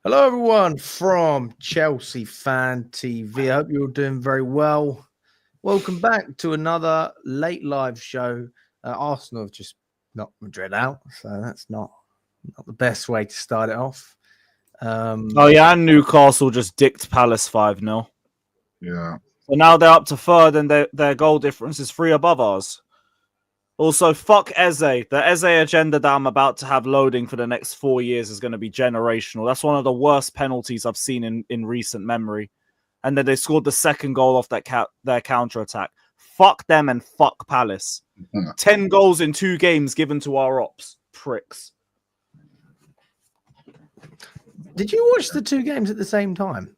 Hello, everyone from Chelsea Fan TV. I hope you're all doing very well. Welcome back to another late live show. Arsenal have just knocked Madrid out, so that's not the best way to start it off. And Newcastle just dicked Palace 5-0. Yeah. So now they're up to third, and their goal difference is 3 above ours. Also, fuck Eze. The Eze agenda that I'm about to have loading for the next 4 years is going to be generational. That's one of the worst penalties I've seen in recent memory. And then they scored the second goal off their counter-attack. Fuck them and fuck Palace. 10 goals in 2 games given to our ops. Pricks. Did you watch the 2 games at the same time?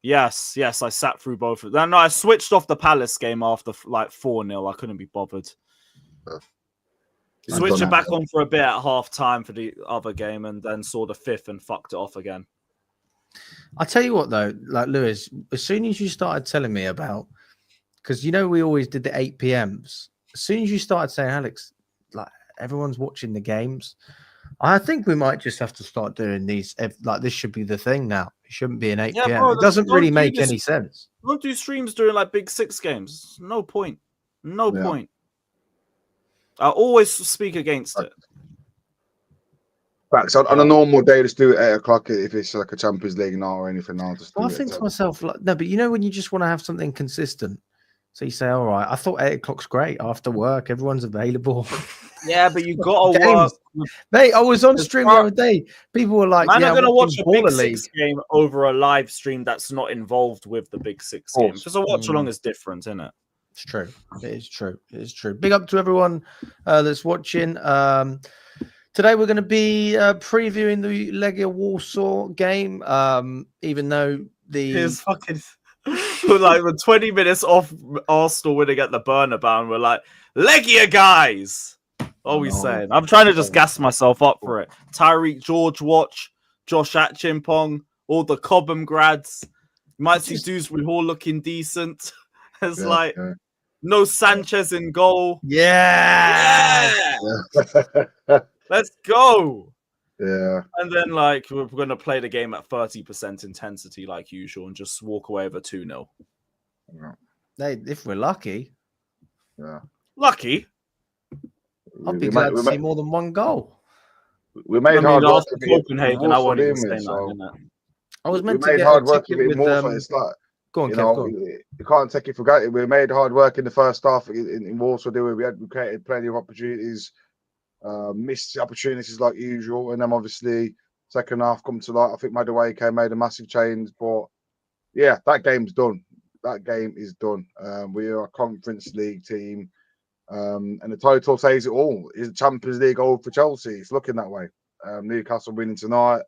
Yes, I sat through both of them. No, I switched off the Palace game after 4-0. I couldn't be bothered. Switched it back on for a bit at half time for the other game and then saw the 5th and fucked it off again. I tell you what, though, like Lewis, as soon as you started telling me about, because we always did the 8 p.m s. As soon as you started saying, Alex, like everyone's watching the games, I think we might just have to start doing these. Like this should be the thing now. It shouldn't be an 8 p.m. Bro, it doesn't really make any sense. Don't do streams during like Big 6 games. No point. No point. I always speak against it. Facts. On a normal day, just do it at 8 o'clock if it's like a Champions League night or anything. I think to myself, like, no, but when you just want to have something consistent, so you say, all right, I thought 8 o'clock's great after work, everyone's available. Yeah, but you got to work. Mate, I was on stream the other day. People were like, I'm not going to watch a Big 6 game over a live stream that's not involved with the Big 6 game. Because a watch along is different, isn't it? It's true. It is true. It is true. Big up to everyone that's watching. Today we're going to be previewing the Legia Warsaw game. Even though It's fucking like we're 20 minutes off Arsenal winning at the Bernabeu, and we're like, Legia guys. What are we saying? I'm trying to just gas myself up for it. Tyreek George watch, Josh Achimpong, all the Cobham grads. You might see dudes with all looking decent. It's no Sanchez in goal. Yeah. Let's go. Yeah. And then we're going to play the game at 30% intensity like usual and just walk away with a 2-0. Hey, if we're lucky. Yeah. Lucky? I'd be glad to see more than one goal. We made hard work of Copenhagen. I won't even say that. I was meant to get hard a work ticket with it's like, go on, Kev, go on. You can't take it for granted. We made hard work in the first half in Warsaw. We created plenty of opportunities, missed opportunities like usual, and then obviously second half come to light. I think Madueke made a massive change, but yeah, that game's done. That game is done. We are a Conference League team, and the title says it all. Is the Champions League over for Chelsea? It's looking that way. Newcastle winning tonight.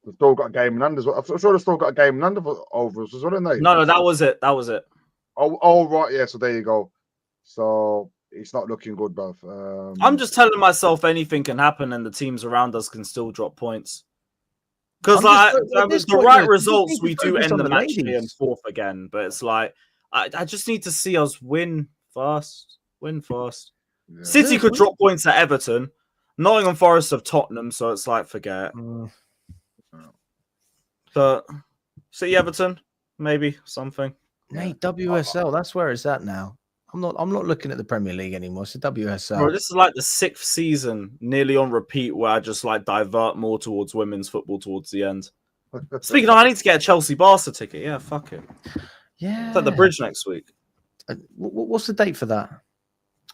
They've still got a game in under as well. I'm sure they've still got a game in under over us as well, haven't they? No, that was it. Oh, right. Yeah, so there you go. So it's not looking good, bruv. I'm just telling myself anything can happen and the teams around us can still drop points. Because the right results, we do end the match day in 4th again. But it's like, I just need to see us win first. Yeah. City could drop points at Everton. Nottingham Forest of Tottenham, so it's like, forget it. But City Everton, maybe something. Mate, WSL, that's where it's at now. I'm not looking at the Premier League anymore. It's the WSL. Bro, this is like the 6th season, nearly on repeat, where I just divert more towards women's football towards the end. Speaking of, I need to get a Chelsea Barca ticket. Yeah, fuck it. Yeah. It's at the Bridge next week. What's the date for that?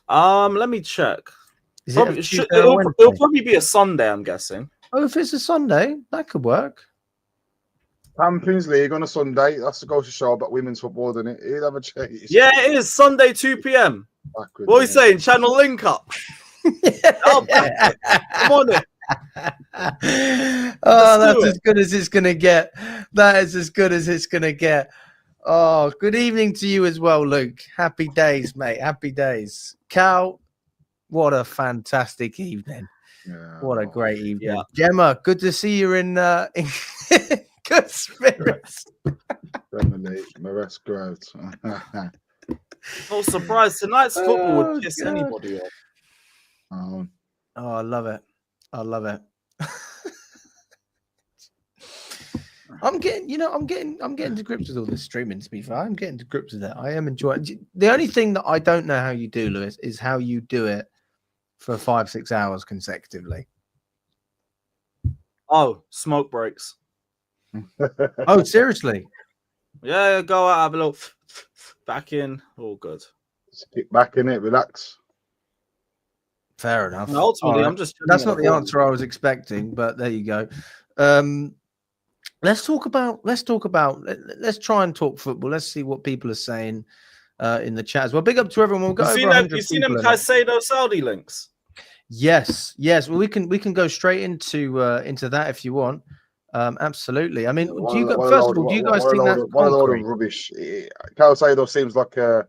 Let me check. It'll probably be a Sunday, I'm guessing. Oh, if it's a Sunday, that could work. Champions League on a Sunday. That's the goal to show about women's football, doesn't it? He'll have a chase. Yeah, it is Sunday 2 p.m. What are you saying? Channel link up. Come on in. Oh, that's as good as it's gonna get. That is as good as it's gonna get. Oh, good evening to you as well, Luke. Happy days, mate. Happy days. Cal, what a fantastic evening. Yeah. What a great evening. Yeah. Gemma, good to see you in good spirits. Definitely. My rest great. Not surprised. Tonight's football would piss anybody off. Oh, I love it. I love it. I'm getting to grips with all this streaming. To be fair, I'm getting to grips with it. I am enjoying. The only thing that I don't know how you do, Lewis, is how you do it for 5-6 hours consecutively. Oh, smoke breaks. Oh, seriously? Yeah, go out, have a little back in. All good. Just kick back in it, relax. Fair enough. And ultimately, All right. I'm just. That's not the answer I was expecting, but there you go. Let's try and talk football. Let's see what people are saying in the chat as well. Big up to everyone. We've got over 100 You seen them people in it. Caicedo Saudi links? Yes. Well, we can go straight into that if you want. Absolutely. I mean, do you guys think that's one a load concrete? of rubbish? Caicedo seems like a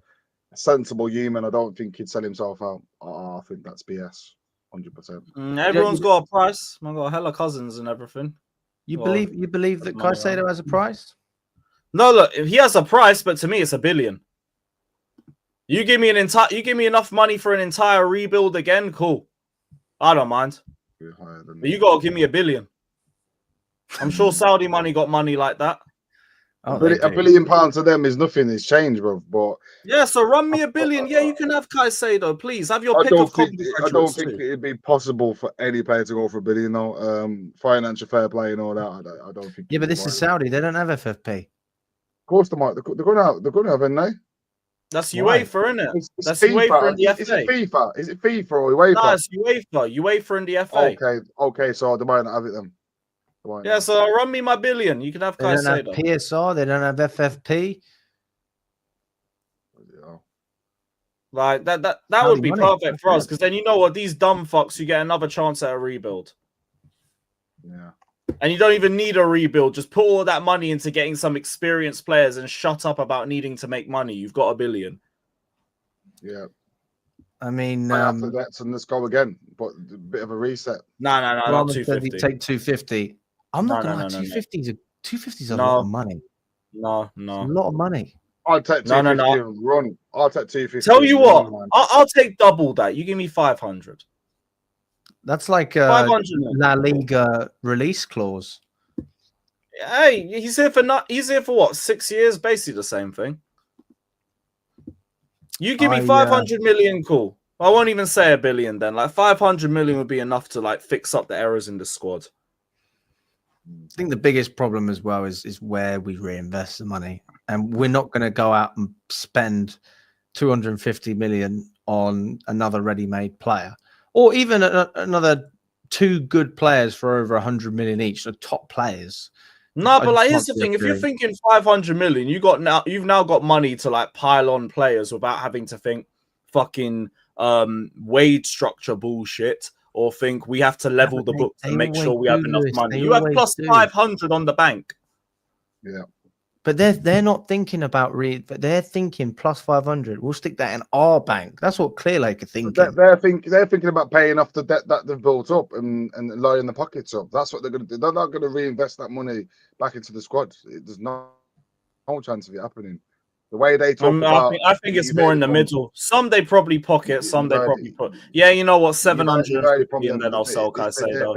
sensible human. I don't think he'd sell himself out. I think that's BS, 100%. Everyone's got a price. I've got hella cousins and everything. You believe that Caicedo has a price? No, look, if he has a price, but to me, it's $1 billion. You give me enough money for an entire rebuild again, cool. I don't mind. But you gotta give me $1 billion. I'm sure Saudi money got money like that. Oh, £1 billion to them is nothing. It's change, bro. But yeah, so run me $1 billion. Yeah, you can have Caicedo, please. Have your pick of Coventry I don't graduates think too. it'd be possible for any player to go for $1 billion. No, financial fair play and all that. I don't think. Yeah, but this is Saudi. They don't have FFP. Of course, they might. They're going to have, haven't they? That's UEFA, isn't it? That's FIFA. UEFA and the FA. Is it FIFA? Is it FIFA or UEFA? No, it's UEFA. UEFA and the FA. Okay. So they might not have it then. Yeah, so run me my $1 billion. You can have Caicedo. They don't have PSR. They don't have FFP. Like that would be perfect for us, because then you know what, these dumb fucks, you get another chance at a rebuild. Yeah. And you don't even need a rebuild. Just put all that money into getting some experienced players and shut up about needing to make money. You've got $1 billion. Yeah. I mean, after that, so let's go again. But a bit of a reset. No, not 250. Take 250. I'm not going to lie. 250 is a lot of money. No. It's a lot of money. I'll take 250 and run. I'll take 250. Tell you what, I'll take double that. You give me 500. That's like a 500 La Liga release clause. Hey, he's here for what? 6 years? Basically the same thing. You give me 500 million, cool. I won't even say $1 billion then. Like 500 million would be enough to like fix up the errors in the squad. I think the biggest problem as well is where we reinvest the money. And we're not going to go out and spend 250 million on another ready-made player, or even another 2 good players for over 100 million each, the top players. No, but like here's the thing: if you're thinking 500 million, you've now got money to like pile on players without having to think fucking wage structure bullshit, or think we have to level the books and make sure we have enough money. You have plus 500 on the bank. Yeah. But they're not thinking about they're thinking plus 500. We'll stick that in our bank. That's what Clearlake are thinking. They're thinking about paying off the debt that they've built up and lining the pockets up. That's what they're going to do. They're not going to reinvest that money back into the squad. There's no chance of it happening. The way they talk about, I think it's more in the middle. Some they probably pocket, some they probably put. Yeah, you know what? 750, and then I'll sell Caicedo.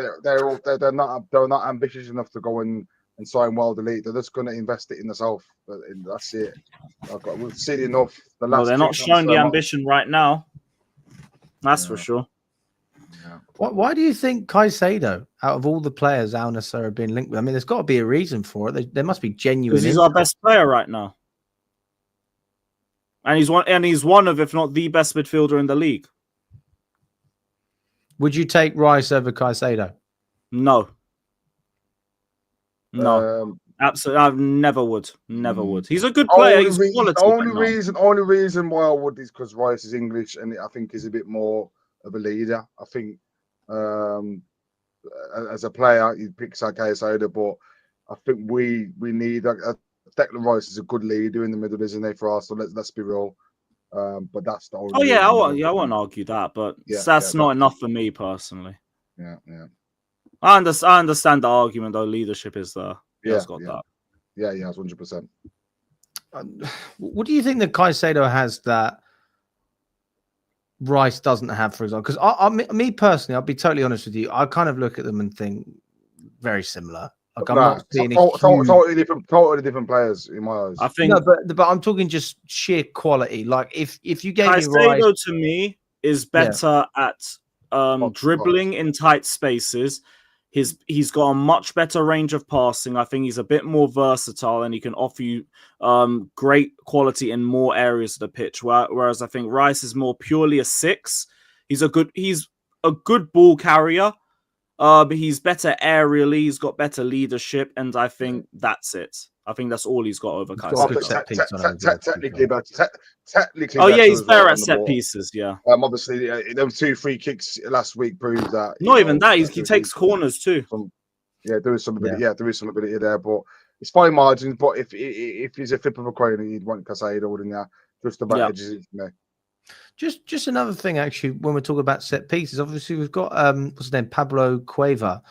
They're not ambitious enough to go and sign World Elite. They're just going to invest it in themselves. That's it. We've seen enough. They're not showing the ambition right now. That's for sure. Yeah. Why do you think Caicedo, out of all the players Al Nassr have been linked with? I mean, there's got to be a reason for it. There must be genuine. Because he's our best player right now, and he's one of, if not the best midfielder in the league. Would you take Rice over Caicedo? No. Absolutely. I never would. He's a good player. Only reason why I would is because Rice is English, and I think he's a bit more of a leader. I think as a player, he picks Caicedo, but I think we need Declan Rice is a good leader in the middle, isn't he, for us? So let's be real. But that's the only. I won't argue that, but that's not enough for me personally. Yeah. I understand the argument, though. Leadership is there. That. Yeah, 100%. What do you think that Caicedo has that Rice doesn't have, for example? Because me personally, I'll be totally honest with you. I kind of look at them and think very similar. Like I'm not seeing a huge... totally different players in my eyes. I think No, but I'm talking just sheer quality. Like if you gave me Rice, Caicedo to me is better at dribbling in tight spaces. He's got a much better range of passing. I think he's a bit more versatile and he can offer you great quality in more areas of the pitch. Whereas I think Rice is more purely a 6. He's a good ball carrier, but he's better aerially. He's got better leadership, and I think that's it. I think that's all he's got over Caicedo. Technically, oh yeah, he's better at set pieces. Yeah. Obviously, those 2 free kicks last week proved that. Not even that. He takes corners too. There is some ability. Yeah, there is some ability there, but it's fine margins. But if he's a flip of a coin, you'd want Caicedo, wouldn't you? Just about edges it for me. Just another thing, actually, when we're talking about set pieces, obviously we've got what's his name, Pablo Cueva,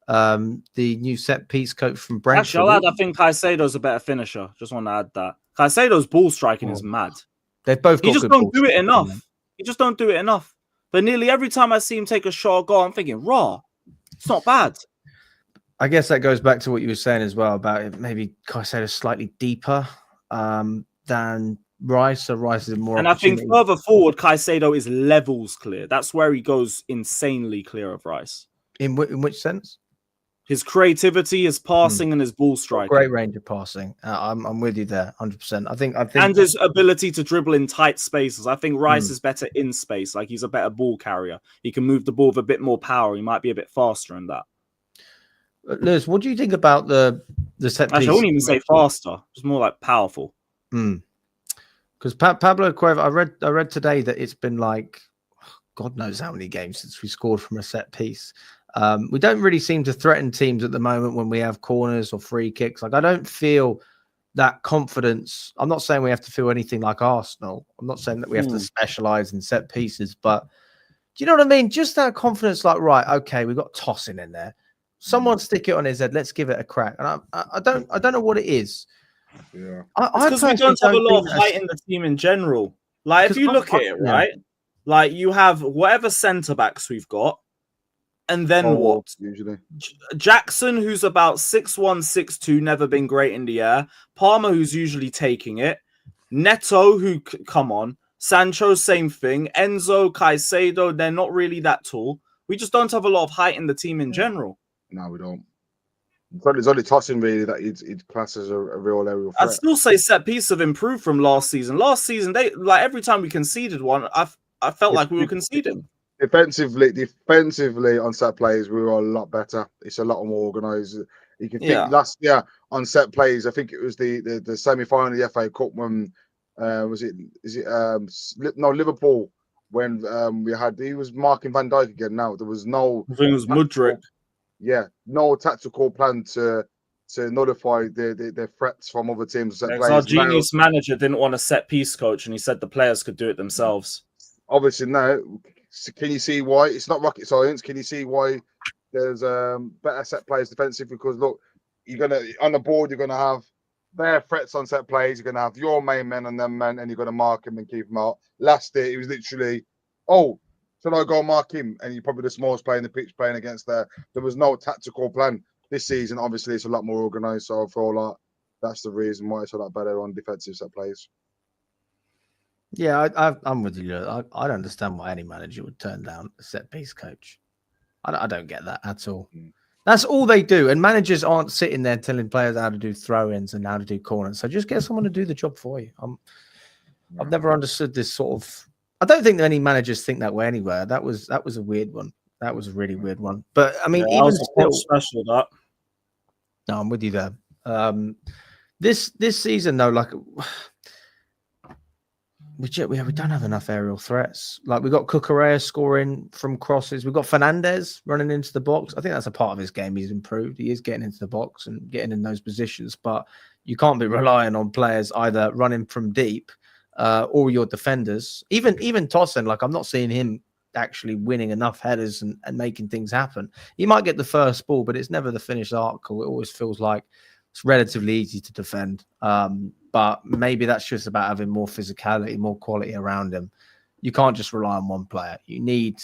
the new set piece coach from Brentford. Actually, I'll add, I think Caicedo's a better finisher. Just want to add that Caicedo's ball striking is mad. They've both. He just don't do it enough. He just don't do it enough. But nearly every time I see him take a shot or goal, I'm thinking, raw. It's not bad. I guess that goes back to what you were saying as well about it. Maybe Caicedo's slightly deeper than Rice. So Rice is more. And I think further forward, Caicedo is levels clear. That's where he goes insanely clear of Rice. In which sense? His creativity, his passing, and his ball striking. Great range of passing. I'm with you there, 100%. I think, and his ability to dribble in tight spaces. I think Rice is better in space. Like he's a better ball carrier. He can move the ball with a bit more power. He might be a bit faster in that. Lewis, what do you think about the set piece? Actually, I wouldn't even say faster. It's more like powerful. Because Pablo Cueva, I read today that it's been like God knows how many games since we scored from a set piece. We don't really seem to threaten teams at the moment when we have corners or free kicks. Like I don't feel that confidence. I'm not saying we have to feel anything like Arsenal. I'm not saying that we have to specialize in set pieces, but do you know what I mean? Just that confidence, like, right, okay, we've got tossing in there. Someone stick it on his head. Let's give it a crack. And I don't know what it is. Yeah, because we don't have a lot of height in the team in general. Like if you look at it, right, like you have whatever centre backs we've got. And then what? Usually Jackson, who's about 6'1", 6'2", never been great in the air. Palmer, who's usually taking it. Neto, who, come on. Sancho, same thing. Enzo, Caicedo, they're not really that tall. We just don't have a lot of height in the team in general. No, we don't. It's only tossing really that it classes a real aerial threat. I'd still say set piece have improved from last season. Last season, they like every time we conceded one, I felt like we were conceding. Defensively on set plays, we were a lot better. It's a lot more organised. You can think last year on set plays. I think it was the semi-final of the FA Cup when Liverpool when he was marking Van Dijk again. Now there was no. I think it was Mudryk. Yeah, no tactical plan to nullify the threats from other teams. Our genius manager didn't want a set piece coach, and he said the players could do it themselves. Obviously, now. Can you see why it's not rocket science? Can you see why there's better set plays defensive? Because look, you're gonna on the board, you're gonna have their threats on set plays. You're gonna have your main men and them men, and you're gonna mark him and keep him out. Last year, it was literally, oh, should I go mark him? And you're probably the smallest player in the pitch playing against there. There was no tactical plan this season. Obviously, it's a lot more organised. So I feel like that's the reason why it's a lot better on defensive set plays. Yeah, I'm with you. I don't understand why any manager would turn down a set piece coach. I don't get that at all. That's all they do. And managers aren't sitting there telling players how to do throw-ins and how to do corners. So just get someone to do the job for you. I've never understood this sort of. I don't think that any managers think that way anywhere. That was a weird one. That was a really weird one. But I mean, even still, special that. No, I'm with you there. This season though, like. We don't have enough aerial threats. Like we got Cucurella scoring from crosses. We've got Fernandez running into the box. I think that's a part of his game. He's improved. He is getting into the box and getting in those positions. But you can't be relying on players either running from deep or your defenders. Even Tosin, like I'm not seeing him actually winning enough headers and making things happen. He might get the first ball, but it's never the finished article. It always feels like it's relatively easy to defend. But maybe that's just about having more physicality, more quality around him. You can't just rely on one player. You need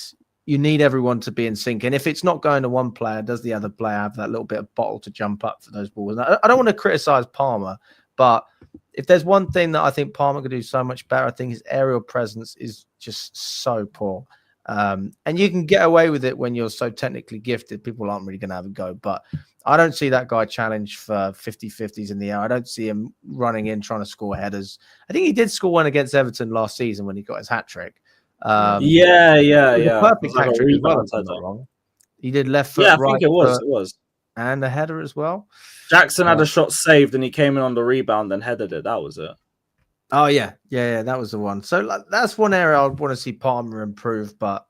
you need everyone to be in sync. And if it's not going to one player, does the other player have that little bit of bottle to jump up for those balls? And I don't want to criticize Palmer, but if there's one thing that I think Palmer could do so much better, I think his aerial presence is just so poor. And you can get away with it when you're so technically gifted. People aren't really going to have a go. But I don't see that guy challenge for 50-50s in the air. I don't see him running in trying to score headers. I think he did score one against Everton last season when he got his hat-trick. Yeah. Perfect hat trick as well, if I'm not wrong. He did left foot, I right think it was. foot, It was. and a header as well. Jackson had a shot saved, and he came in on the rebound and headed it. That was it. Oh yeah, that was the one. So that's one area I want to see Palmer improve, but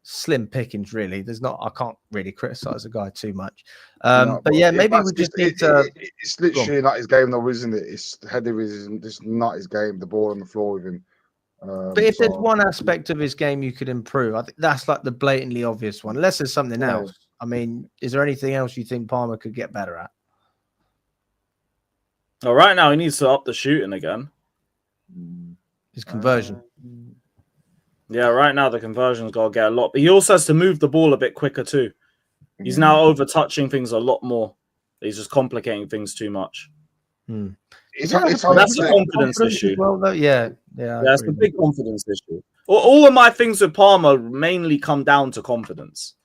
slim pickings really. I can't really criticize the guy too much. But yeah, maybe we just need to. It's literally not his game, though, isn't it? It's header isn't just not his game. The ball on the floor with him. But if there's one aspect of his game you could improve, I think that's like the blatantly obvious one. Unless there's something else. I mean, is there anything else you think Palmer could get better at? Well, right now he needs to up the shooting again. His conversion. Yeah, right now the conversion's got to get a lot. But he also has to move the ball a bit quicker too. He's now over touching things a lot more. He's just complicating things too much. That's a confidence issue. Well, though. Yeah, that's a big confidence issue. All of my things with Palmer mainly come down to confidence.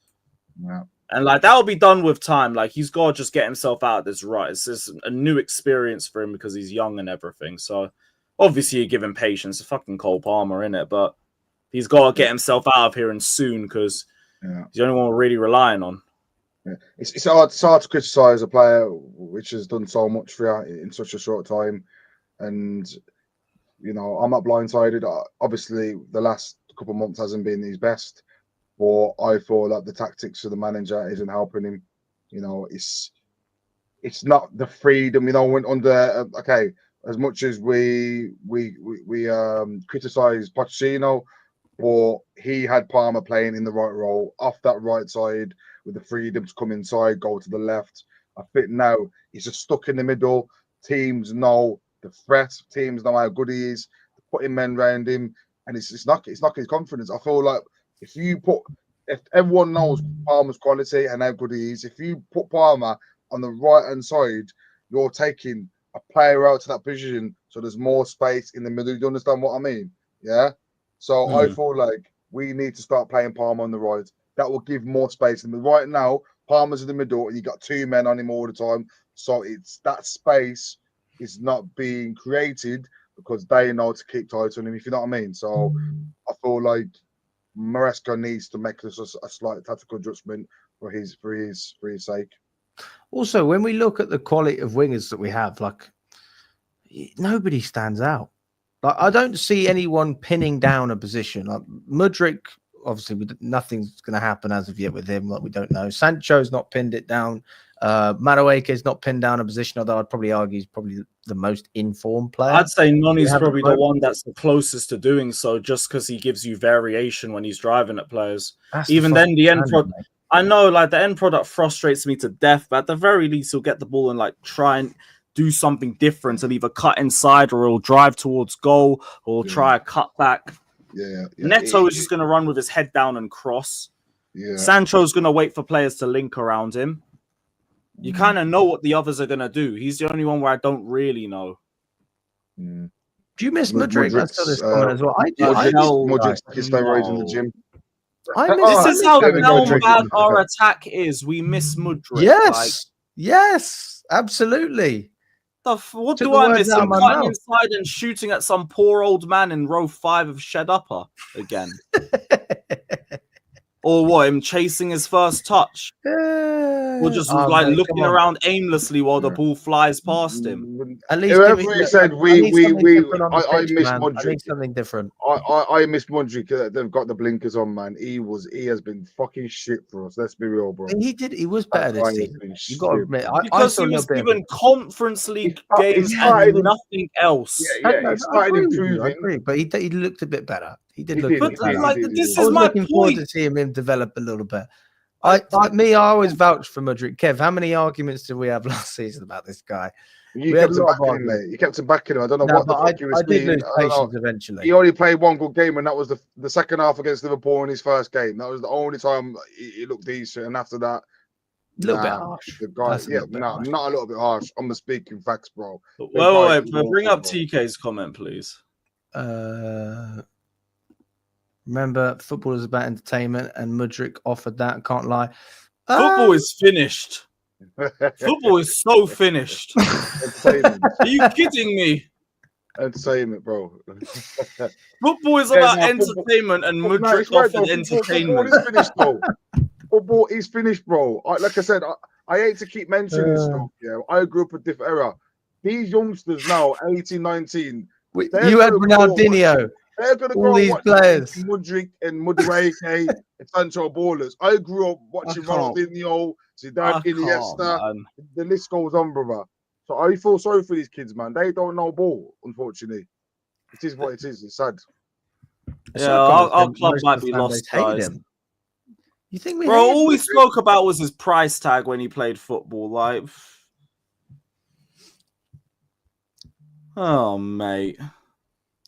Yeah. And like that'll be done with time. Like he's got to just get himself out of this rut. It's just a new experience for him because he's young and everything. So obviously you give him patience. It's fucking Cole Palmer, in it, but he's got to get himself out of here and soon because he's the only one we're really relying on. Yeah. It's hard to criticize a player which has done so much for you in such a short time, and you know I'm not blindsided. Obviously, the last couple of months hasn't been his best, but I feel like the tactics of the manager isn't helping him. You know, it's not the freedom. You know, when under as much as we criticize Pochettino, but he had Palmer playing in the right role off that right side with the freedom to come inside, go to the left. I think now he's just stuck in the middle. Teams know the threat. Teams know how good he is. Putting men around him, and it's knocking his confidence. I feel like if everyone knows Palmer's quality and how good he is, if you put Palmer on the right hand side, you're taking a player out to that position, so there's more space in the middle. You understand what I mean? Yeah. So I feel like we need to start playing Palmer on the right. That will give more space. And right now, Palmer's in the middle, and you got two men on him all the time. So it's that space is not being created because they know to keep tight on him. If you know what I mean. So I feel like Maresca needs to make this a slight tactical adjustment for his sake. Also, when we look at the quality of wingers that we have, like nobody stands out. Like I don't see anyone pinning down a position. Like Mudryk, obviously, nothing's going to happen as of yet with him. Like we don't know. Sancho's not pinned it down. Madueke's not pinned down a position, although I'd probably argue he's probably the most informed player. I'd say Noni's probably the one that's the closest to doing so, just because he gives you variation when he's driving at players. Even then, the end product. I know, like the end product frustrates me to death, but at the very least, he'll get the ball and like try and do something different and either cut inside or he'll drive towards goal or try a cutback. Yeah. Neto is just going to run with his head down and cross. Yeah. Sancho's going to wait for players to link around him. You kind of know what the others are going to do. He's the only one where I don't really know. Mm. Do you miss Mudryk? That's still this comment as well. I do. Mudryk's steroids in the gym. This is how bad our attack is. We miss Mudryk. Yes, absolutely. What do I miss? Him cutting inside and shooting at some poor old man in row 5 of Shed Upper again. Or what? Him chasing his first touch? Or just looking around aimlessly while the ball flies past him? At least I miss Mudryk. I need something different. I miss Mudryk. They've got the blinkers on, man. He has been fucking shit for us. Let's be real, bro. He was better this season. You got to admit, because he was given Conference League games and nothing else. Yeah, he started improving. I agree, but he looked a bit better. He did look. This is my looking forward to seeing him develop a little bit. I always vouch for Mudryk. Kev, how many arguments did we have last season about this guy? You We had kept a him lot of backing him, arguments. mate. You kept him backing him. I don't know No, what the but fuck he was I did seeing. lose I don't know. patience eventually. He only played one good game, and that was the second half against Liverpool in his first game. That was the only time he looked decent. And after that, A little bit harsh. the guy, That's a little bit harsh. not a little bit harsh. I'm speaking facts, bro. Wait. Bring up TK's comment, please. Remember, football is about entertainment, and Mudryk offered that. Can't lie. Football is finished. Football is so finished. Entertainment. Are you kidding me? Entertainment, bro. Football is about entertainment, and Mudryk offered entertainment. Football is finished, though. Football is finished, bro. Like I said, I hate to keep mentioning stuff. Yeah, I grew up a different era. These youngsters now, 18, 19. You had Ronaldinho. They're gonna all these players, Mudryk and Madueke and Sancho ballers. I grew up watching Ronaldinho, Zidane, Iniesta. The list goes on, brother. So I feel sorry for these kids, man. They don't know ball, unfortunately. It is what it is. It's sad. Yeah, our club might be lost, guys. You think we? Bro, all we spoke about was his price tag when he played football. Like, oh mate.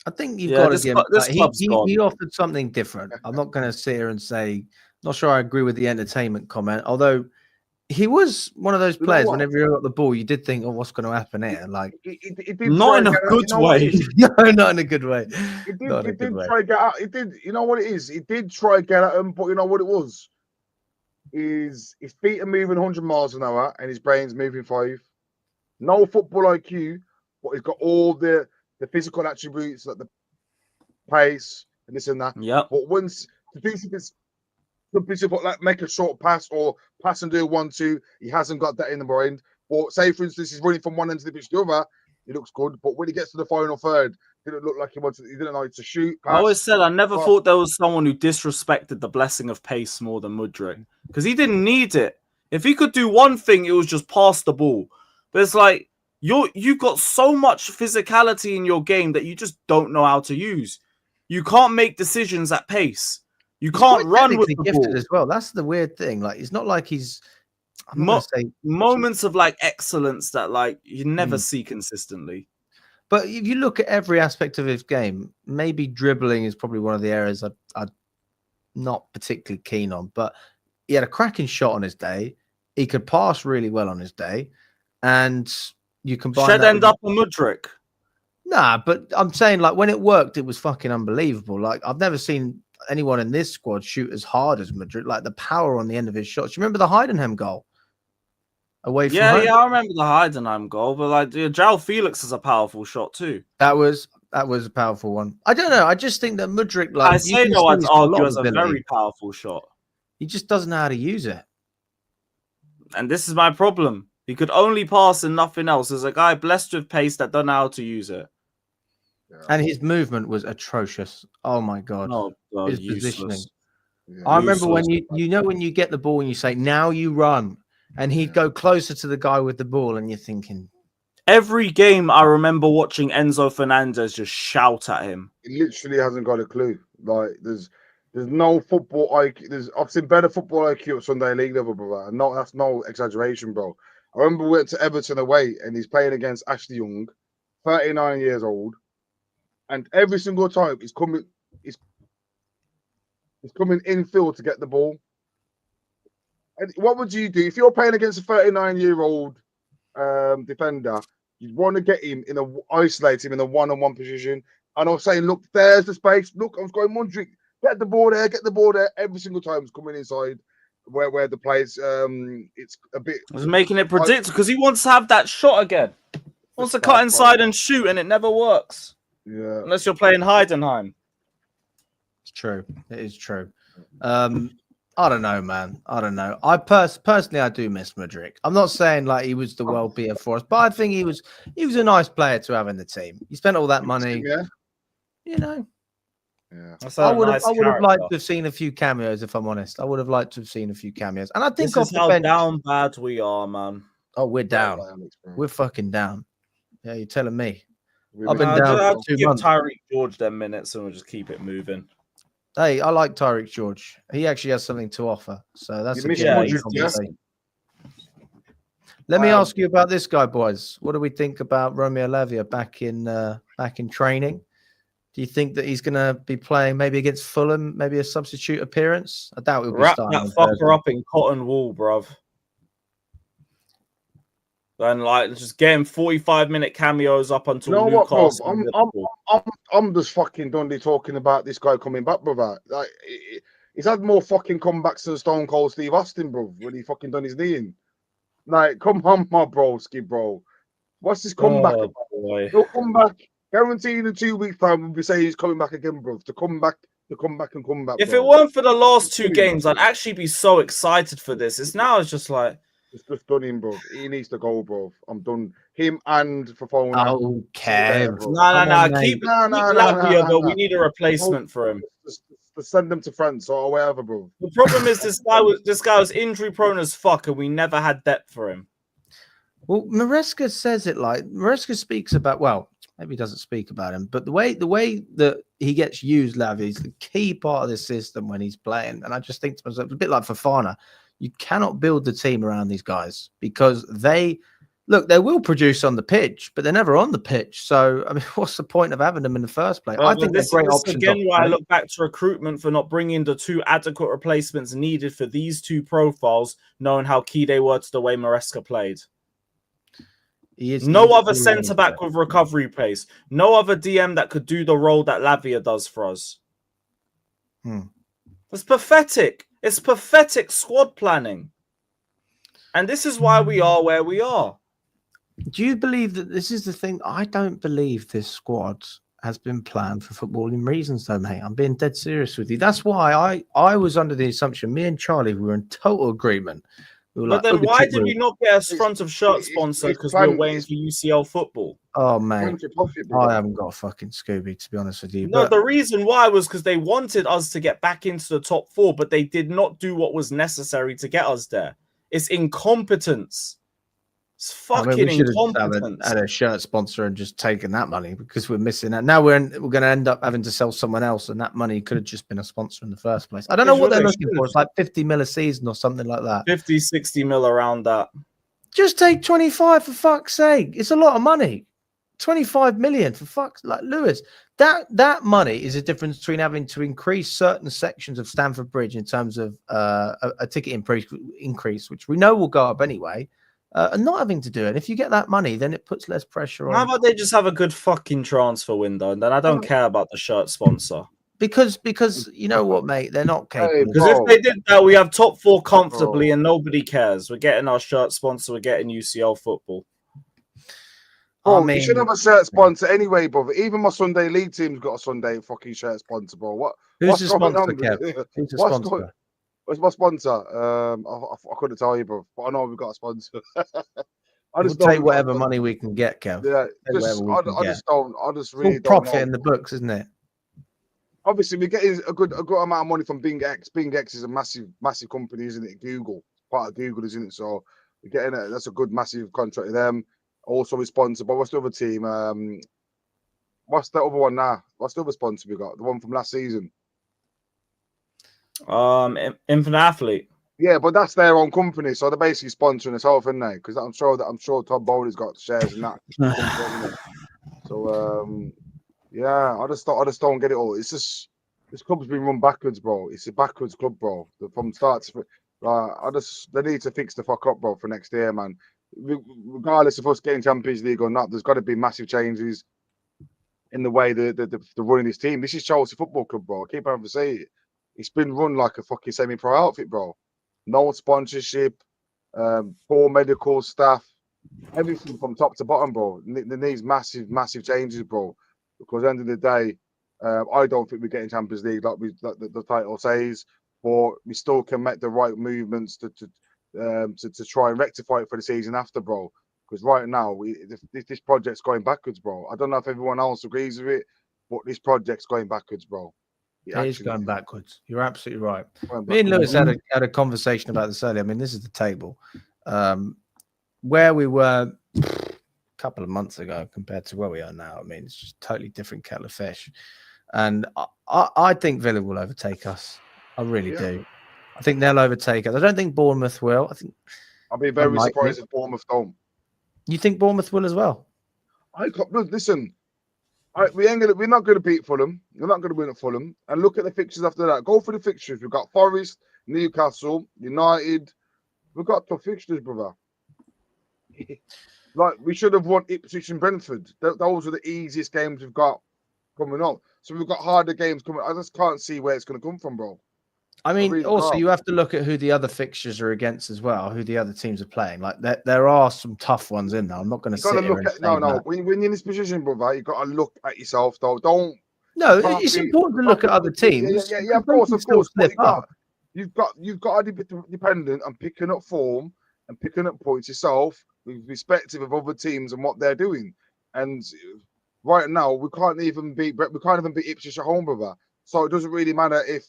I think you've got to give him. He offered something different. I'm not going to sit here and say, not sure I agree with the entertainment comment. Although he was one of those players. Whenever you got the ball, you did think, "Oh, what's going to happen here?" Like, not in a good way. No, not in a good way. He did try to get out. He did. You know what it is? He did try to get at him, but you know what it was? His feet are moving 100 miles an hour and his brain's moving 5. No football IQ, but he's got all the physical attributes, like the pace and this and that. Yeah. But once the piece of like make a short pass or pass and do a 1-2, he hasn't got that in the mind. Or say, for instance, he's running from one end of the pitch to the other, he looks good. But when he gets to the final third, he didn't look like he didn't know to shoot. Pass. I always said I never thought there was someone who disrespected the blessing of pace more than Mudryk, because he didn't need it. If he could do one thing, it was just pass the ball. But it's like, you've got so much physicality in your game that you just don't know how to use. You can't make decisions at pace. You can't run with the ball as well. That's the weird thing. Like, it's not like he's moments of like excellence that like you never see consistently. But if you look at every aspect of his game, maybe dribbling is probably one of the areas I'm not particularly keen on. But he had a cracking shot on his day. He could pass really well on his day, and you combine should end up on Mudryk. Nah, but I'm saying, like, when it worked, it was fucking unbelievable. Like, I've never seen anyone in this squad shoot as hard as Mudryk. Like, the power on the end of his shots. You remember the Heidenheim goal? Away from home? Yeah, I remember the Heidenheim goal, but like João Felix is a powerful shot too. That was a powerful one. I don't know. I just think that Mudryk, like, Caicedo, I'd argue, as a very powerful shot. He just doesn't know how to use it. And this is my problem. He could only pass and nothing else. There's a guy blessed with pace that doesn't know how to use it. And his movement was atrocious. Oh my god. Oh, God, his positioning. Yeah, I remember when when you get the ball and you say, now you run, and he'd go closer to the guy with the ball, and you're thinking. Every game I remember watching Enzo Fernandez just shout at him. He literally hasn't got a clue. Like, there's no football IQ. I've seen better football IQ at Sunday League level, brother. And no, that's no exaggeration, bro. I remember we went to Everton away and he's playing against Ashley Young, 39 years old. And every single time he's coming infield to get the ball. And what would you do if you're playing against a 39-year-old defender? You'd want to get him isolate him in a one-on-one position. And I was saying, look, there's the space. Look, I was going, Mudryk, get the ball there. Every single time he's coming inside where the players, it's a bit. I was making it predictable because he wants to have that shot again. He wants to cut inside and shoot, and it never works. Yeah. Unless you're playing Heidenheim. It's true. It is true. I don't know, man. I don't know. I personally, I do miss Mudryk. I'm not saying like he was the world beater for us, but I think he was a nice player to have in the team. He spent all that money. Yeah. You know. Yeah. I would have liked to have seen a few cameos, if I'm honest. I would have liked to have seen a few cameos. And I think this is how down bad we are, man. Oh, we're down. We're fucking down. Yeah, you're telling me. I've been down for 2 months. Tyreek George 10 minutes and we'll just keep it moving. Hey, I like Tyreek George. He actually has something to offer. So that's Let me ask you about this guy, boys. What do we think about Romeo Lavia back in training? Do you think that he's going to be playing maybe against Fulham, maybe a substitute appearance? I doubt he'll be Wrap starting. that fucker up in cotton wool, bruv. And like just getting 45-minute cameos up until Newcastle. I'm just fucking done talking about this guy coming back, brother. Like he's had more fucking comebacks than Stone Cold Steve Austin, bro, when he fucking done his knee in. Like, come on, my broski, bro. What's this comeback about? He'll come back. Guaranteed in 2 weeks' time, we'll be saying he's coming back again, bro. To come back. If it weren't for the last 2 games, I'd actually be so excited for this. It's just like it's just done him, bro. He needs to go, bro. I'm done. Him and Fofana. Okay. No. Keep Lavia, but we need a replacement for him. Just send them to France or wherever, bro. The problem is this guy was injury prone as fuck, and we never had depth for him. Well, Maresca says it like Maresca speaks about. Well, maybe he doesn't speak about him, but the way that he gets used, Lavia, is the key part of this system when he's playing. And I just think to myself, a bit like Fofana, you cannot build the team around these guys because they will produce on the pitch, but they're never on the pitch. So, I mean, what's the point of having them in the first place? I think this they're great is options. Again, why I look back to recruitment for not bringing the 2 adequate replacements needed for these 2 profiles, knowing how key they were to the way Maresca played. No other centre-back with recovery pace. No other DM that could do the role that Lavia does for us. It's pathetic. It's pathetic squad planning. And this is why we are where we are. Do you believe that this is the thing? I don't believe this squad has been planned for footballing reasons, though, mate. I'm being dead serious with you. That's why I was under the assumption, me and Charlie, we were in total agreement. But then why did we not get a front of shirt sponsor because we were waiting for UCL football? Oh, mate. I haven't got a fucking Scooby, to be honest with you. No, the reason why was because they wanted us to get back into the top 4, but they did not do what was necessary to get us there. It's incompetence. It's fucking incompetence. Had a shirt sponsor and just taken that money because we're missing that. Now we're going to end up having to sell someone else, and that money could have just been a sponsor in the first place. I don't know what they're looking for. It's like 50 mil a season or something like that. 50, 60 mil around that. Just take 25 for fuck's sake. It's a lot of money. 25 million for fuck's like Lewis. That money is a difference between having to increase certain sections of Stamford Bridge in terms of a ticket increase, which we know will go up anyway. And not having to do it. If you get that money, then it puts less pressure on. How about they just have a good fucking transfer window, and then I don't care about the shirt sponsor. Because you know what, mate, they're not capable. Because if they did that, we have top 4 comfortably, and nobody cares. We're getting our shirt sponsor. We're getting UCL football. You should have a shirt sponsor anyway, brother. Even my Sunday league team's got a Sunday fucking shirt sponsor, bro. Who's the sponsor, Kev? Who's the sponsor? What's my sponsor? I couldn't tell you, bro, but I know we've got a sponsor. We'll take whatever money we can get, Kev. Yeah, I just really don't profit in the books, isn't it? Obviously, we're getting a good amount of money from Bing X. Bing X is a massive company, isn't it? Google, part of Google, isn't it? So we're getting that's a good massive contract with them. Also, we sponsor. But what's the other team? What's the other one now? What's the other sponsor we got? The one from last season. Infinite Athlete. Yeah, but that's their own company, so they're basically sponsoring us off, aren't they? Because I'm sure Todd Bowley's got shares in that. So yeah, I just don't get it all. It's just this club's been run backwards, bro. It's a backwards club, bro. From start to they need to fix the fuck up, bro, for next year, man. Regardless of us getting Champions League or not, there's got to be massive changes in the way they're running this team. This is Chelsea Football Club, bro. I keep having to say it. It's been run like a fucking semi-pro outfit, bro. No sponsorship, poor medical staff, everything from top to bottom, bro. There needs massive changes, bro. Because at the end of the day, I don't think we're getting Champions League like the title says, but we still can make the right movements to try and rectify it for the season after, bro. Because right now, this project's going backwards, bro. I don't know if everyone else agrees with it, but this project's going backwards, bro. It is going backwards. You're absolutely right. Me and Lewis had a conversation about this earlier. I mean, this is the table. Where we were a couple of months ago compared to where we are now. I mean, it's just totally different kettle of fish. And I think Villa will overtake us. I really do. I think they'll overtake us. I don't think Bournemouth will. I'll be very Unlikely. surprised if Bournemouth don't. You think Bournemouth will as well? Listen, we're not gonna beat Fulham. We're not gonna win at Fulham. And look at the fixtures after that. Go for the fixtures. We've got Forest, Newcastle, United. We've got tough fixtures, brother. Like we should have won Ipswich and Brentford. Those are the easiest games we've got coming up. So we've got harder games coming. I just can't see where it's gonna come from, bro. I mean, really also can't. you have to look at who the other fixtures are against as well, who the other teams are playing. Like there are some tough ones in there. I'm not going to You gotta sit here look and at say no. that. When you're in this position, brother, you gotta look at yourself though. Don't. No, you can't it's be- important to you look can't at be- other teams. Yeah, of They course, can of still course. But slip up. you've got to be dependent on picking up form and picking up points yourself, with respective of other teams and what they're doing. And right now, we can't even beat Ipswich at home, brother. So it doesn't really matter if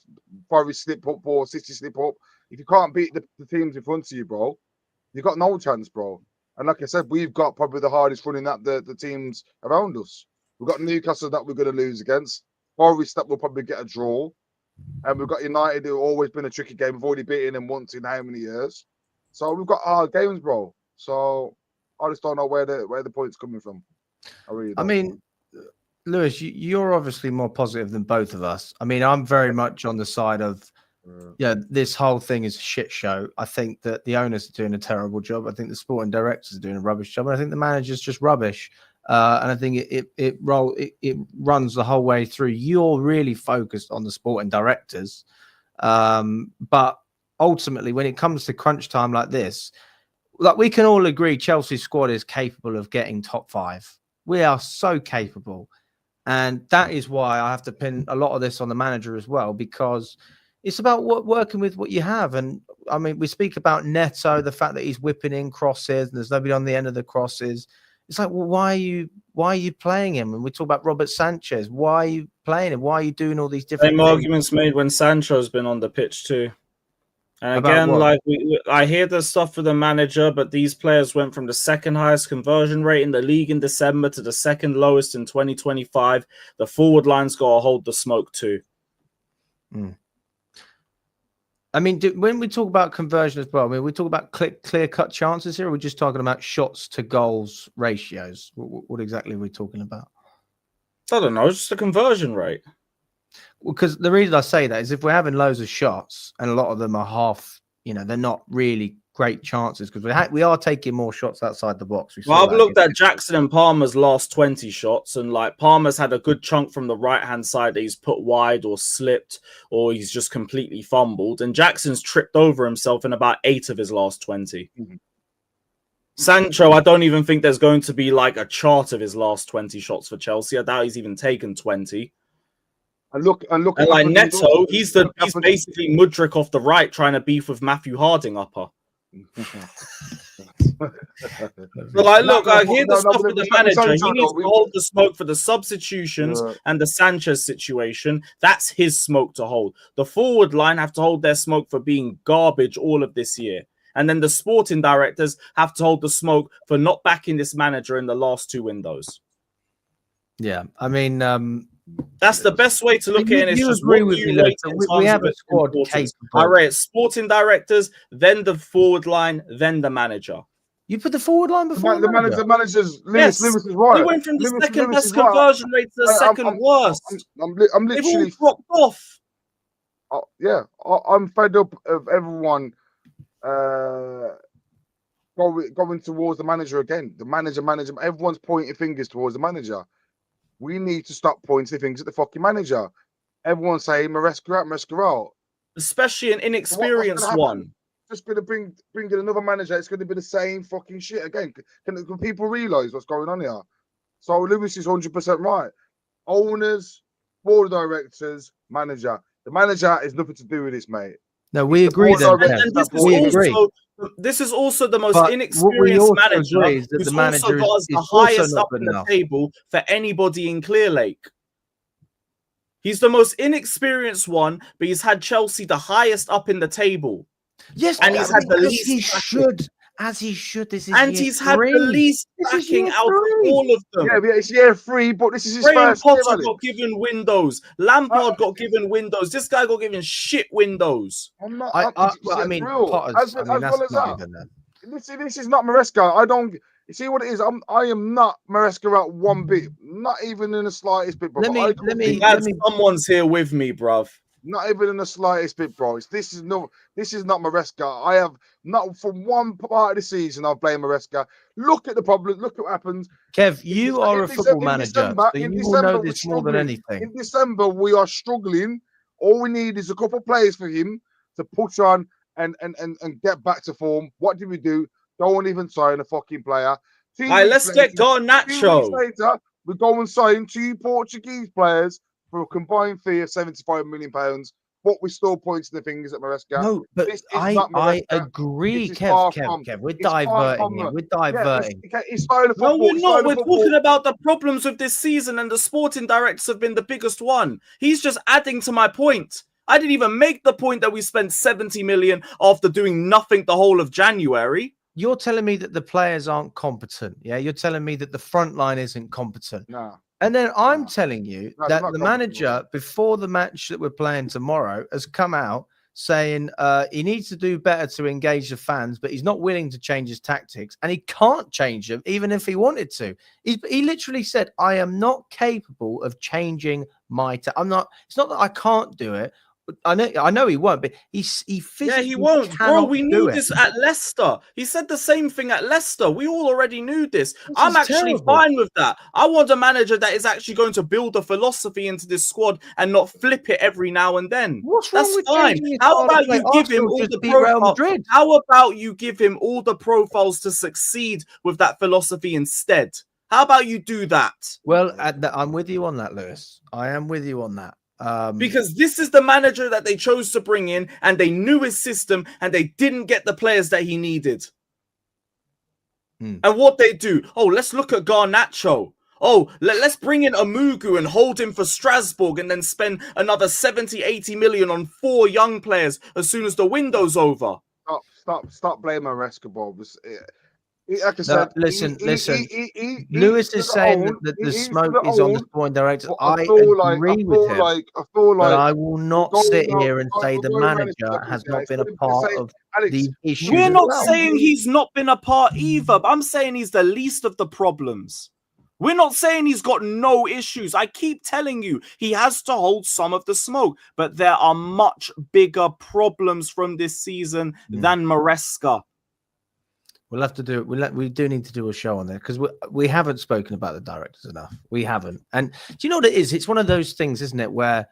Forest slip up or City slip up. If you can't beat the teams in front of you, bro, you got no chance, bro. And like I said, we've got probably the hardest running at the teams around us. We've got Newcastle that we're going to lose against, Forest that will probably get a draw, and we've got United who have always been a tricky game. We've already beaten them once in how many years? So we've got hard games, bro. So I just don't know where the points coming from. I really don't. I mean, Lewis, you're obviously more positive than both of us. I mean, I'm very much on the side of, this whole thing is a shit show. I think that the owners are doing a terrible job. I think the sporting directors are doing a rubbish job. And I think the manager's just rubbish. And I think it runs the whole way through. You're really focused on the sporting directors. But ultimately, when it comes to crunch time like this, like we can all agree Chelsea's squad is capable of getting top 5. We are so capable. And that is why I have to pin a lot of this on the manager as well, because it's about working with what you have. And I mean, we speak about Neto, the fact that he's whipping in crosses and there's nobody on the end of the crosses. It's like, well, why are you playing him? And we talk about Robert Sanchez. Why are you playing him? Why are you doing all these different Same things? arguments made when Sancho's been on the pitch too. And About again, what? like I hear the stuff for the manager, but these players went from the second highest conversion rate in the league in December to the second lowest in 2025. The forward line's got to hold the smoke too. I mean, when we talk about conversion as well, I mean, we talk about clear-cut chances here, or we're just talking about shots to goals ratios? What exactly are we talking about? I don't know, it's just a conversion rate. Because the reason I say that is if we're having loads of shots and a lot of them are half, they're not really great chances, because we are taking more shots outside the box. Well, I've looked at Jackson and Palmer's last 20 shots, and like Palmer's had a good chunk from the right-hand side that he's put wide or slipped, or he's just completely fumbled. And Jackson's tripped over himself in about 8 of his last 20. Mm-hmm. Sancho, I don't even think there's going to be like a chart of his last 20 shots for Chelsea. I doubt he's even taken 20. And look and like Neto, he's basically Mudryk off the right trying to beef with Matthew Harding upper. But like, look, I hear the stuff with the manager. He needs to hold the smoke for the substitutions and the Sanchez situation. That's his smoke to hold. The forward line have to hold their smoke for being garbage all of this year. And then the sporting directors have to hold the smoke for not backing this manager in the last 2 windows. Yeah, I mean, that's the best way to look at it. It's just agree with me. We have a squad capable. I rate sporting directors, then the forward line, then the manager. You put the forward line before the manager's Lewis is right. He went from the second best conversion rate to the second worst. I'm literally dropped off. I'm fed up of everyone going towards the manager again. The manager. Everyone's pointing fingers towards the manager. We need to stop pointing fingers at the fucking manager. Everyone's saying Maresca out. Especially an inexperienced one. Just going to bring in another manager. It's going to be the same fucking shit again. Can people realise what's going on here? So Lewis is 100% right. Owners, board of directors, manager. The manager has nothing to do with this, mate. No, we agree. This is also the most inexperienced manager who's also got us the highest up in the table for anybody in Clear Lake. He's the most inexperienced one, but he's had Chelsea the highest up in the table. Yes, and he's had the least. He should. As he should. This is and he's had the least backing out of all of them. Yeah, it's year 3, but this is his first year. Potter got given windows. Lampard got given windows. This guy got given shit windows. I mean, Potter's, that's not even this is not Maresca. I don't. You see what it is? I am not Maresca at one bit, not even in the slightest bit, bro. I'm glad someone's here with me, bruv. Not even in the slightest bit, bro. This is not Maresca. I have not for one part of the season I've blamed Maresca. Look at the problem. Look at what happens. Kev, you are a football manager, so you will know this more than anything. In December, we are struggling. All we need is a couple of players for him to push on and get back to form. What do we do? Don't even sign a fucking player. All right, let's get Garnacho. 2 weeks later, we go and sign 2 Portuguese players for a combined fee of £75 million. But we're still pointing the fingers at Maresca. No, but I agree, Kev. We're diverting here. We're diverting. No, we're not. We're talking about the problems with this season, and the sporting directors have been the biggest one. He's just adding to my point. I didn't even make the point that we spent 70 million after doing nothing the whole of January. You're telling me that the players aren't competent. Yeah, you're telling me that the front line isn't competent. No. And then I'm telling you that the manager, before the match that we're playing tomorrow, has come out saying he needs to do better to engage the fans, but he's not willing to change his tactics, and he can't change them even if he wanted to. He literally said, "I am not capable of changing my. I'm not. It's not that I can't do it. I know he won't, but he physically yeah, he won't, bro. We knew this at Leicester. He said the same thing at Leicester. We all already knew this. I'm actually fine with that. I want a manager that is actually going to build a philosophy into this squad and not flip it every now and then. What's wrong with fine. How about you give him all the profiles? How about you give him all the profiles to succeed with that philosophy instead? How about you do that? Well, I'm with you on that, Lewis. I am with you on that. Because this is the manager that they chose to bring in, and they knew his system, and they didn't get the players that he needed. And what they do? Oh, let's look at Garnacho. Oh, let's bring in Amugu and hold him for Strasbourg, and then spend another 70-80 million on 4 young players as soon as the window's over. Stop blaming Maresca, Bob. Like I said, listen. Lewis is saying that the smoke is on the sporting director. I agree with him, but I will not sit here and say the manager has not been a part of these issues. We're not saying he's not been a part either, but I'm saying he's the least of the problems. We're not saying he's got no issues. I keep telling you, he has to hold some of the smoke, but there are much bigger problems from this season than Maresca. We'll have to do it. We do need to do a show on there because we haven't spoken about the directors enough. We haven't. And do you know what it is? It's one of those things, isn't it? Where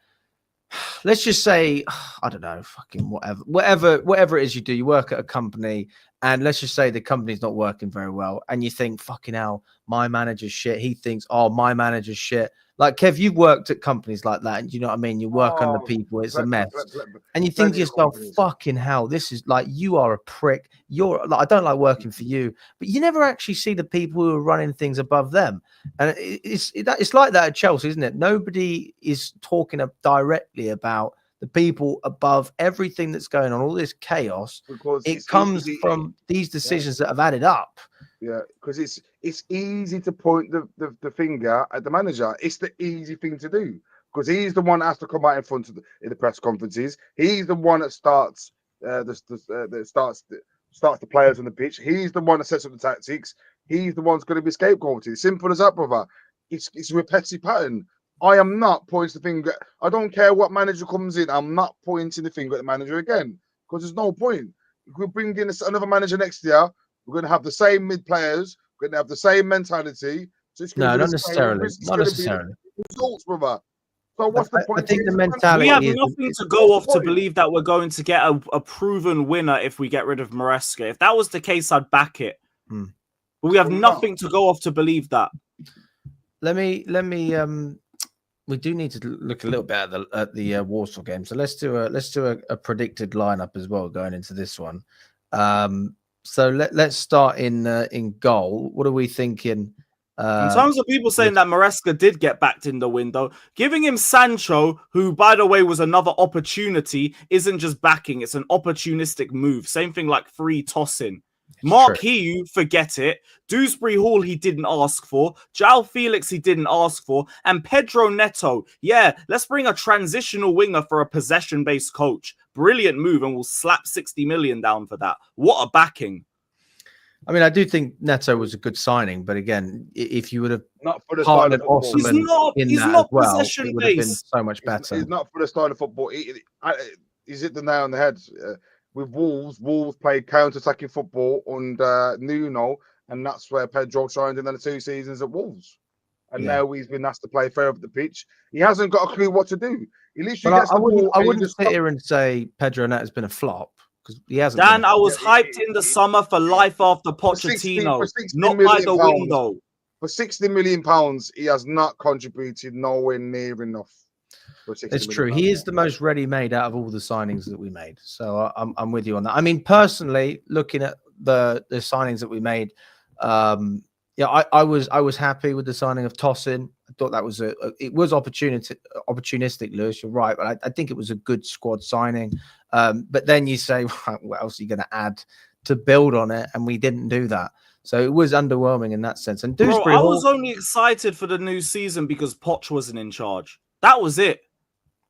let's just say, I don't know, fucking whatever it is you do, you work at a company, and let's just say the company's not working very well, and you think, fucking hell, my manager's shit. He thinks, oh, my manager's shit. Like, Kev, you've worked at companies like that, and you know what I mean? You work under people, it's a mess. And you think to yourself, fucking hell, this is like, you are a prick. You're like, I don't like working for you, but you never actually see the people who are running things above them. And it's like that at Chelsea, isn't it? Nobody is talking directly about the people above everything that's going on, all this chaos. Because it comes from these decisions that have added up. Yeah, because it's easy to point the finger at the manager. It's the easy thing to do because he's the one that has to come out in front of in the press conferences. He's the one that starts starts the players on the pitch. He's the one that sets up the tactics. He's the one that's going to be scapegoated. Simple as that, brother. It's a repetitive pattern. I am not pointing the finger. I don't care what manager comes in. I'm not pointing the finger at the manager again because there's no point. If we bring in another manager next year, we're going to have the same mid players. We're going to have the same mentality. So it's not necessarily. Not necessarily. Results, brother. So what's the point? I think the mentality. We have nothing to go off to believe that we're going to get a proven winner if we get rid of Maresca. If that was the case, I'd back it. But we have nothing to go off to believe that. Let me. We do need to look a little bit at the Warsaw game. So let's do a predicted lineup as well going into this one. So let's start in goal. What are we thinking? In terms of people saying that Maresca did get backed in the window, giving him Sancho, who, by the way, was another opportunity, isn't just backing. It's an opportunistic move. Same thing like free tossing. Mark Hugh, forget it. Dewsbury Hall, he didn't ask for. João Felix, he didn't ask for. And Pedro Neto, yeah, let's bring a transitional winger for a possession-based coach. Brilliant move, and we'll slap 60 million down for that. What a backing. I mean, I do think Neto was a good signing, but again, if you would have Not for the style partnered of football. Osman in He's that as not well, possession it would have been based. so much better. It's not for the style of football. He's hit the nail on the head. With Wolves played counter-attacking football under Nuno, and that's where Pedro shined in the 2 seasons at Wolves. And now he's been asked to play further up the pitch. He hasn't got a clue what to do. He literally gets the ball. I wouldn't sit here and say Pedro Neto has been a flop because he hasn't. Dan, I was hyped in the summer for life after Pochettino, for 60 not by the million window. For £60 million, he has not contributed nowhere near enough. It's true. He is the most ready-made out of all the signings that we made. So I'm with you on that. I mean, personally, looking at the signings that we made, I was happy with the signing of Tosin. I thought that was it was opportunistic, Lewis. You're right, but I think it was a good squad signing. But then you say, what else are you going to add to build on it? And we didn't do that. So it was underwhelming in that sense. And Dewsbury I was only excited for the new season because Poch wasn't in charge. That was it.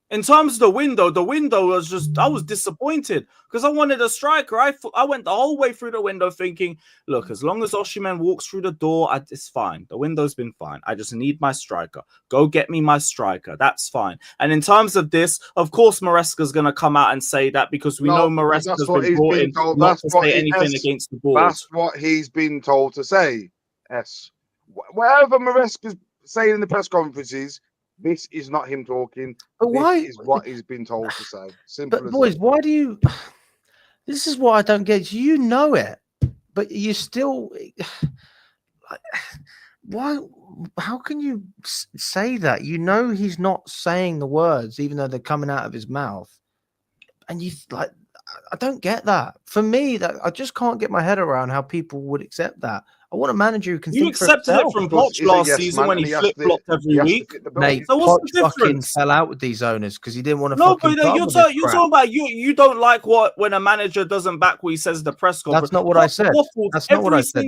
In terms of the window was just, I was disappointed because I wanted a striker. I went the whole way through the window thinking, look, as long as Osimhen walks through the door, it's fine. The window's been fine. I just need my striker. Go get me my striker. That's fine. And in terms of this, of course, Maresca's going to come out and say that because we know Maresca's been brought in not to say anything against the board. That's what he's been told to say. Yes. Whatever Maresca's saying in the press conferences, this is not him talking. But why is what he's been told to say? Simple. But boys, why do you? This is what I don't get. You know it, but you still. Why? How can you say that? You know he's not saying the words, even though they're coming out of his mouth, and you like. I don't get that. For me, that I just can't get my head around how people would accept that. I want a manager who can. You accepted it from Poch last season when he flip-flopped every week. Mate, so what's the fucking difference? fell out with these owners because he didn't want to. No, but you're talking about you don't like when a manager doesn't back what he says at the press conference. That's not what I said. That's not what I said.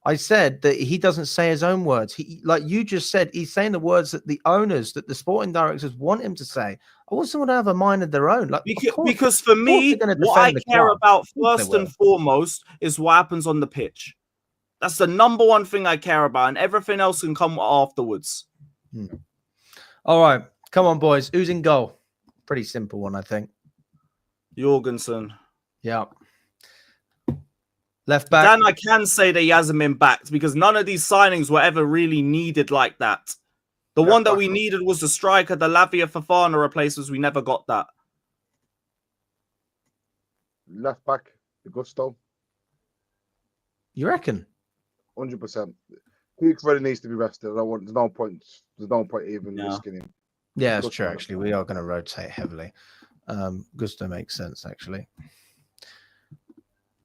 I said that he doesn't say his own words. He, like you just said, he's saying the words that the owners, that the sporting directors want him to say. I want someone to have a mind of their own. Like because for me, what I care about first and foremost is what happens on the pitch. That's the number one thing I care about, and everything else can come afterwards. All right, come on, boys. Who's in goal? Pretty simple one, I think. Jorgensen. Yeah. Left back. Dan, I can say that he hasn't been backed because none of these signings were ever really needed like that. The one that we needed was the striker, the Lavia Fofana replacements. We never got that. Left back, Gusto. You reckon? 100%. He really needs to be rested. There's no point even risking him. Yeah, it's true. Actually, we are going to rotate heavily. Gusto makes sense, actually.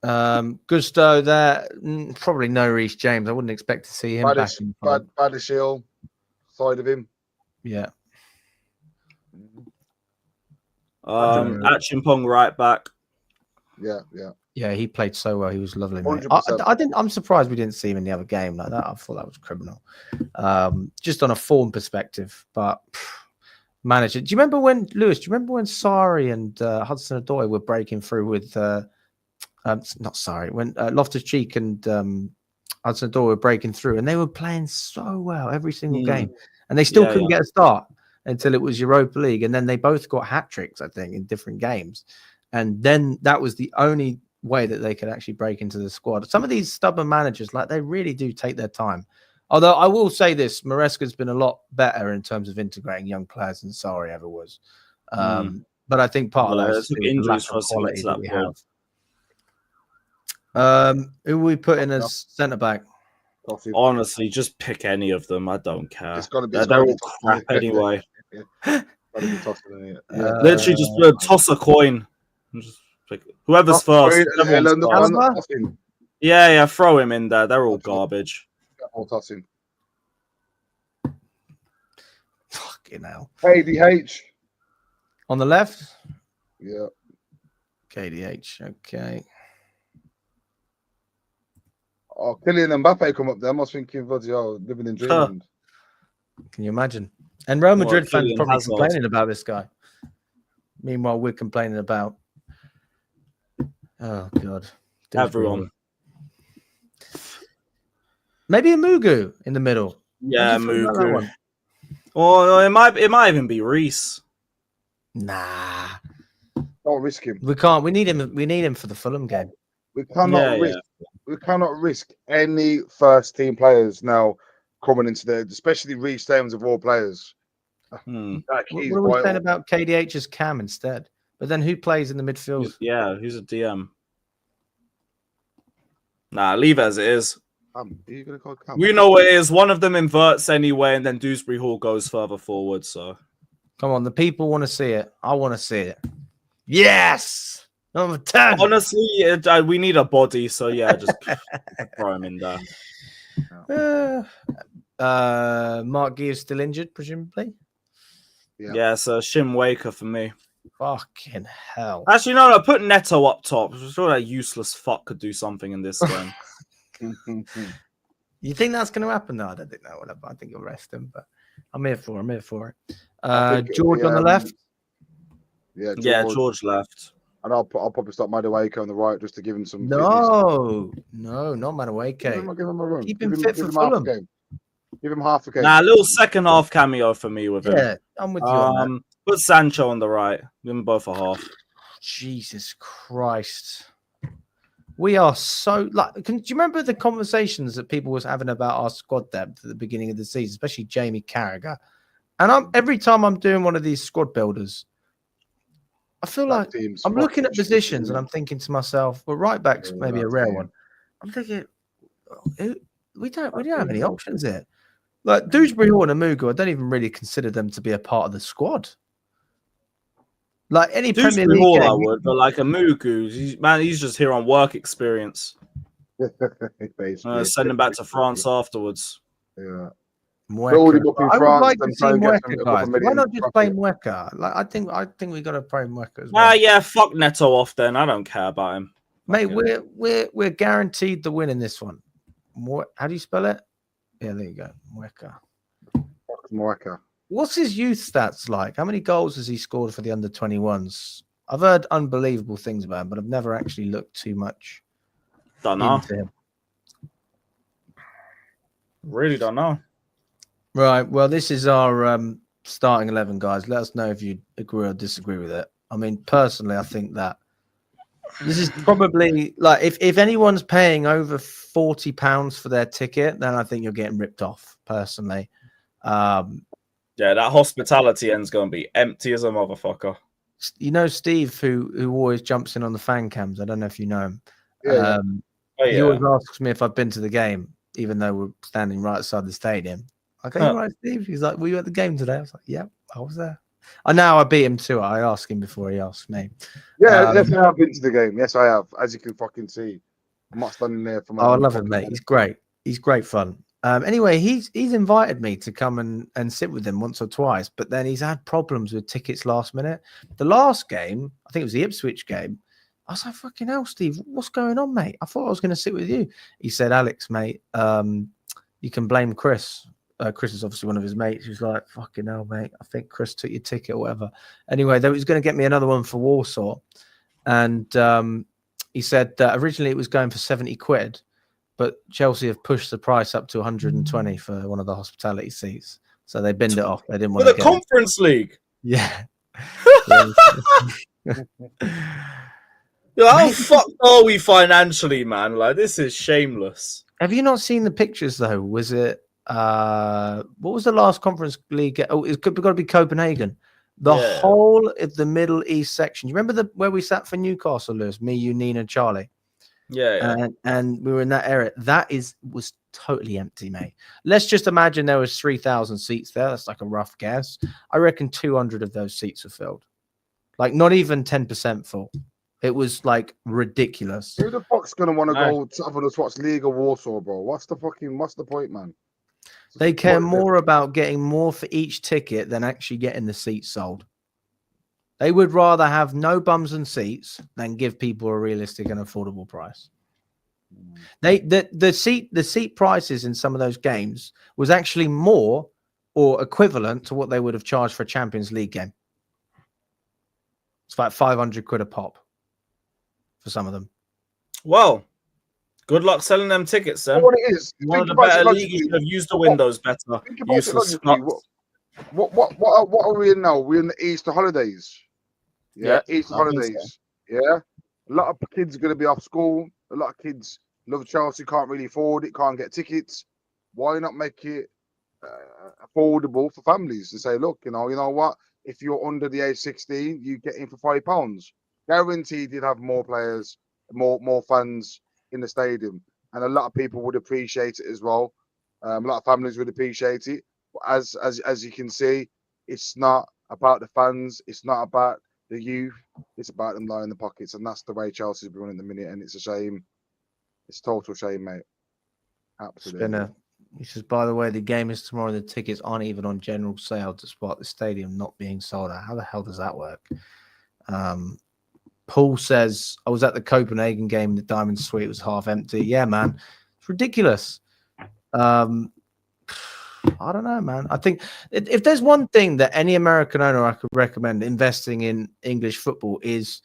Gusto there, probably no Reece James. I wouldn't expect to see him back in front. Badishil, side of him. Yeah. Achimpong right back. Yeah, he played so well. He was lovely. Mate. I'm surprised we didn't see him in the other game like that. I thought that was criminal. Just on a form perspective, but manager. Do you remember when Sarri and Hudson-Odoi were breaking through with when Loftus-Cheek and Hudson-Odoi were breaking through, and they were playing so well every single game, and they still couldn't get a start until it was Europa League, and then they both got hat tricks, I think, in different games, and then that was the only way that they could actually break into the squad. Some of these stubborn managers, like, they really do take their time. Although I will say this, Maresca's been a lot better in terms of integrating young players than Sarri ever was. But I think part of that is the lack of quality that we have. Who we put in as centre back? Honestly, just pick any of them. I don't care. It's gotta be. They're all crap anyway. Literally, just toss a coin. Just pick whoever's first. Yeah, throw him in there. They're all garbage. Tossing. Fucking hell. KDH on the left. Yeah. KDH. Okay. Oh, Kylian Mbappe come up there. I was thinking, living in dreamland. Can you imagine? And Real Madrid fans probably complaining about this guy. Meanwhile, we're complaining about. Oh God. Everyone. Maybe a Mugu in the middle. Yeah, What do you feel about that Mugu. one? Or it might even be Reese. Nah, Don't risk him. we can't. We need him. We need him for the Fulham game. We cannot Yeah, risk. We cannot risk any first team players now coming into there, especially Reece James of all players. Like, What he's are we saying vital. about KDH's Cam instead? But then who plays in the midfield? Who's a DM? Nah, leave it as it is. Are you gonna call Cam? We know what it is. One of them inverts anyway, and then Dewsbury Hall goes further forward. So Come on, the people want to see it. I want to see it. Yes, number 10. honestly, we need a body. So yeah, just throw him in there. Mark Gee is still injured, presumably. Yeah, so Shin Waker for me. Fucking hell. Actually, no, put Neto up top. I'm sure that useless fuck could do something in this game. You think that's going to happen? No, I don't think that will happen. I think you'll rest him, but I'm here for it. George on the left. Yeah, George left. And I'll probably start Madueke on the right just to give him some. No, not Madueke. Give him a run. Keep him fit for Fulham. Give him half a game. Nah, a little second half cameo for me with him. Yeah, I'm with you on that. Put Sancho on the right. Give them both a half. Jesus Christ. We are so like. Do you remember the conversations that people was having about our squad depth at the beginning of the season, especially Jamie Carragher? And every time I'm doing one of these squad builders, I feel like I'm looking at positions and I'm thinking to myself, well, right back's maybe a rare one. I'm thinking, we don't have any options here. Like Dewsbury Hall and Amugu, I don't even really consider them to be a part of the squad. Like any Premier League Hall, game, I would, but like a Mugu, he's just here on work experience. Send him back to France afterwards. Yeah. I would like to see Mweka, guys. Why not just play Mweka? Like I think we got to play Mweka as well. Yeah, fuck Neto off then. I don't care about him. Mate, we're guaranteed the win in this one. How do you spell it? Yeah, there you go. Mweka. What's his youth stats like? How many goals has he scored for the under 21s? I've heard unbelievable things about him, but I've never actually looked too much into him. Really don't know. Right. Well, this is our starting 11, guys. Let us know if you agree or disagree with it. I mean, personally, I think that this is probably like if anyone's paying over £40 for their ticket, then I think you're getting ripped off. Personally, yeah, that hospitality end's going to be empty as a motherfucker. You know Steve, who always jumps in on the fan cams. I don't know if you know him. He always asks me if I've been to the game, even though we're standing right outside the stadium. I go, right, Steve? He's like, were you at the game today? I was like, yeah, I was there. I know I beat him too. I asked him before he asked me. Yeah, yes, I have been to the game. Yes, I have. As you can fucking see, I'm not standing there for my. Oh, I love him, mate. He's great. He's great fun. Anyway, he's invited me to come and sit with him once or twice, but then he's had problems with tickets last minute. The last game, I think it was the Ipswich game. I was like, fucking hell, Steve, what's going on, mate? I thought I was going to sit with you. He said, Alex, mate, you can blame Chris. Chris is obviously one of his mates. He was like, fucking hell, mate, I think Chris took your ticket or whatever. Anyway, they was going to get me another one for Warsaw. And he said that originally it was going for 70 quid, but Chelsea have pushed the price up to 120 for one of the hospitality seats. So they binned it off. They didn't want to get Conference League. Yeah. How fucked are we financially, man? Like, this is shameless. Have you not seen the pictures, though? Was it... what was the last Conference League? Oh, it's got to be Copenhagen. The whole of the Middle East section. You remember where we sat for Newcastle, Lewis? Me, you, Nina, Charlie. Yeah. And we were in that area. That was totally empty, mate. Let's just imagine there was 3,000 seats there. That's like a rough guess. I reckon 200 of those seats were filled. Like not even 10% full. It was like ridiculous. Who the fuck's gonna want to go to watch Legia Warsaw, bro? What's the point, man? They care more about getting more for each ticket than actually getting the seats sold. They would rather have no bums and seats than give people a realistic and affordable price. The seat prices in some of those games was actually more or equivalent to what they would have charged for a Champions League game. It's like 500 quid a pop for some of them. Well, Good luck selling them tickets, then. What it is, One of think the about it better leagues logically. should have used the windows better. Think about it Useless logically. fucks. What are we in now? We're in the Easter holidays. Yeah, Easter I think so. holidays. Yeah, a lot of kids are going to be off school. A lot of kids love Chelsea, can't really afford it, can't get tickets. Why not make it affordable for families to say, look, you know what? If you're under the age 16, you get in for £5. Guaranteed, you'd have more players, more fans in the stadium, and a lot of people would appreciate it as well. A lot of families would appreciate it. But as you can see, it's not about the fans. It's not about the youth. It's about them lying in the pockets, and that's the way Chelsea's been running at the minute. And it's a shame. It's a total shame, mate. Absolutely. He says, by the way, the game is tomorrow. The tickets aren't even on general sale, despite the stadium not being sold out. How the hell does that work? Paul says, I was at the Copenhagen game. The Diamond Suite was half empty. Yeah, man, it's ridiculous. I don't know, man. I think if there's one thing that any American owner I could recommend investing in English football is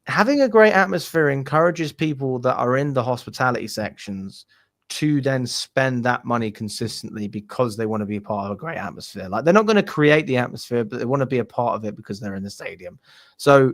having a great atmosphere encourages people that are in the hospitality sections to then spend that money consistently because they want to be a part of a great atmosphere. Like, they're not going to create the atmosphere, but they want to be a part of it because they're in the stadium. So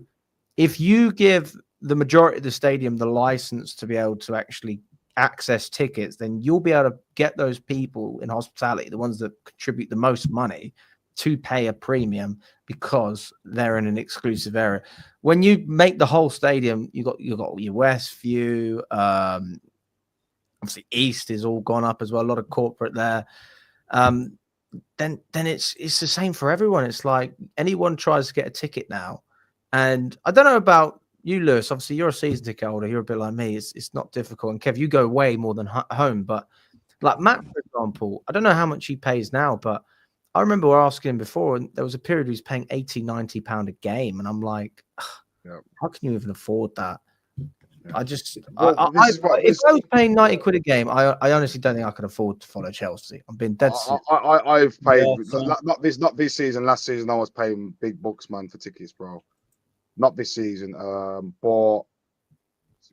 if you give the majority of the stadium the license to be able to actually access tickets, then you'll be able to get those people in hospitality, the ones that contribute the most money, to pay a premium because they're in an exclusive area. When you make the whole stadium, you got your West View, obviously East is all gone up as well, a lot of corporate there. Then it's the same for everyone. It's like anyone tries to get a ticket now, and I don't know about you, Lewis. Obviously, you're a season ticket holder. You're a bit like me. It's not difficult. And Kev, you go way more than home. But like Matt, for example, I don't know how much he pays now, but I remember asking him before, and there was a period he was paying 80, 90 pound a game, and I'm like, how can you even afford that? I just, if I was paying 90 quid a game, I honestly don't think I could afford to follow Chelsea. I'm being dead serious. I've paid, not this season, last season I was paying big bucks, man, for tickets, bro. Not this season, but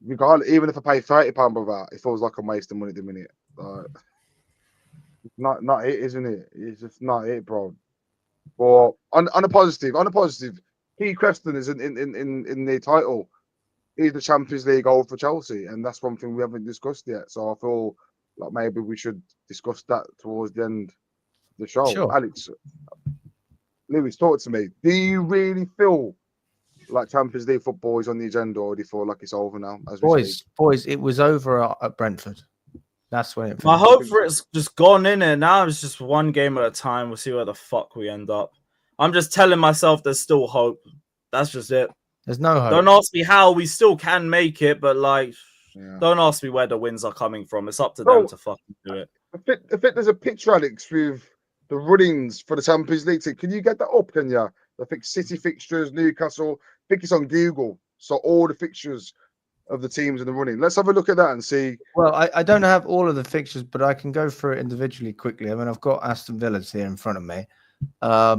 regardless, even if I pay £30 for that, it feels like I'm wasting money at the minute. Not it, isn't it? It's just not it, bro. But on a positive, Key Creston is in the title. He's the Champions League goal for Chelsea, and that's one thing we haven't discussed yet. So I feel like maybe we should discuss that towards the end of the show. Sure. Alex, Lewis, talk to me. Do you really feel like Champions League football is on the agenda, or do you feel like it's over now? Boys, it was over at Brentford. That's when it finished. I hope for it's just gone in it. Now it's just one game at a time. We'll see where the fuck we end up. I'm just telling myself there's still hope. That's just it. There's no hope. Don't ask me how. We still can make it, but don't ask me where the wins are coming from. It's up to them to fucking do it. I think there's a picture, Alex, with the runnings for the Champions League team. Can you get that up, can you? The City fixtures, Newcastle. I think it's on Google. So all the fixtures of the teams in the running. Let's have a look at that and see. Well, I don't have all of the fixtures, but I can go through it individually quickly. I mean, I've got Aston Villa's here in front of me. I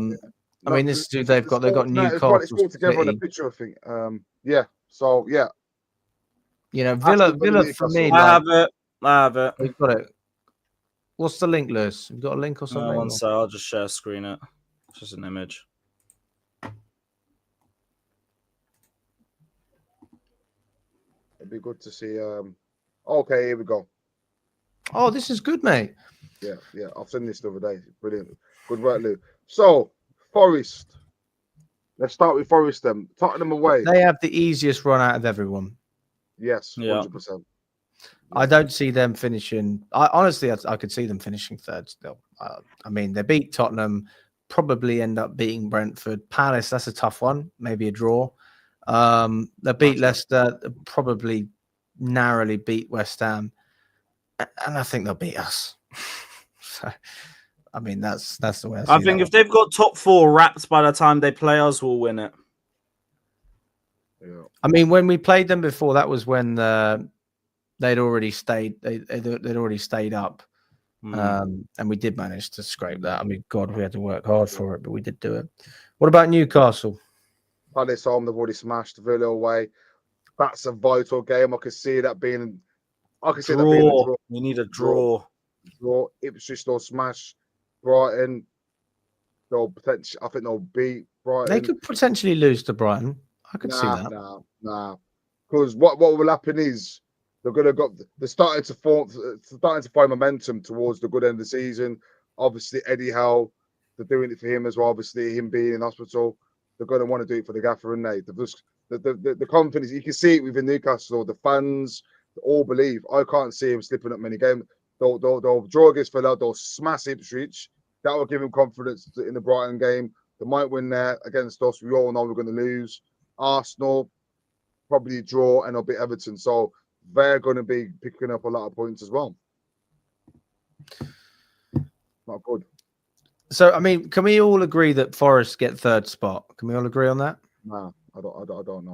mean, this is who they've got. They've got Newcastle. It's all together on a picture, I think. So yeah. You know, Villa for me. I have it. We've got it. What's the link, Lewis? You've got a link or something? One sec, I'll just share screen it. It's just an image. It'd be good to see. Okay, here we go. Oh, this is good, mate. Yeah. I've seen this the other day. Brilliant. Good work, Lou. So, Forest. Let's start with Forest then. Tottenham away. They have the easiest run out of everyone. Yes, 100%. I don't see them finishing. Honestly, I could see them finishing third still. I mean, they beat Tottenham, probably end up beating Brentford. Palace, that's a tough one. Maybe a draw. They beat Leicester, probably narrowly beat West Ham. And I think they'll beat us. So, I mean, that's the way I think if they've got top four wrapped by the time they play us, we'll win it. Yeah. I mean, when we played them before, that was when they'd already stayed. They'd already stayed up, and we did manage to scrape that. I mean, God, we had to work hard for it, but we did do it. What about Newcastle? Palace home, they've already smashed Villa away. That's a vital game. I could see that being I can see that being a Draw. draw. We need a draw. Draw. Ipswich, they'll smash Brighton. They'll potentially, I think they'll beat Brighton. They could potentially lose to Brighton. I could see that. Nah. Because what will happen is they're starting to find momentum towards the good end of the season. Obviously, Eddie Howe, they're doing it for him as well. Obviously, him being in hospital, they're going to want to do it for the gaffer, and the confidence, you can see it within Newcastle. The fans all believe. I can't see him slipping up many games. They'll draw against Villa. They'll smash Ipswich. That will give him confidence in the Brighton game. They might win there against us. We all know we're going to lose. Arsenal probably draw, and they'll beat Everton. So they're going to be picking up a lot of points as well. Not good. So, I mean, can we all agree that Forest get third spot? Can we all agree on that? Nah, I don't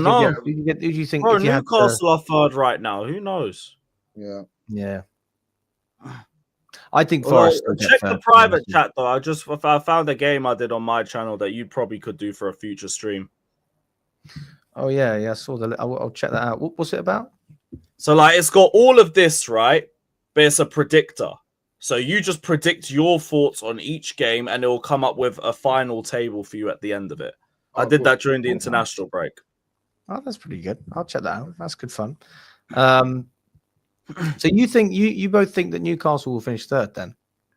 know. Who do you think? Bro, if you Newcastle are third right now. Who knows? Yeah. I think Forest. Check the private chat though. I found a game I did on my channel that you probably could do for a future stream. Oh yeah. I saw I'll check that out. What's it about? So like, it's got all of this right, but it's a predictor. So you just predict your thoughts on each game, and it will come up with a final table for you at the end of it. I did that during the international break. Oh, that's pretty good. I'll check that out. That's good fun. So you think you both think that Newcastle will finish third then?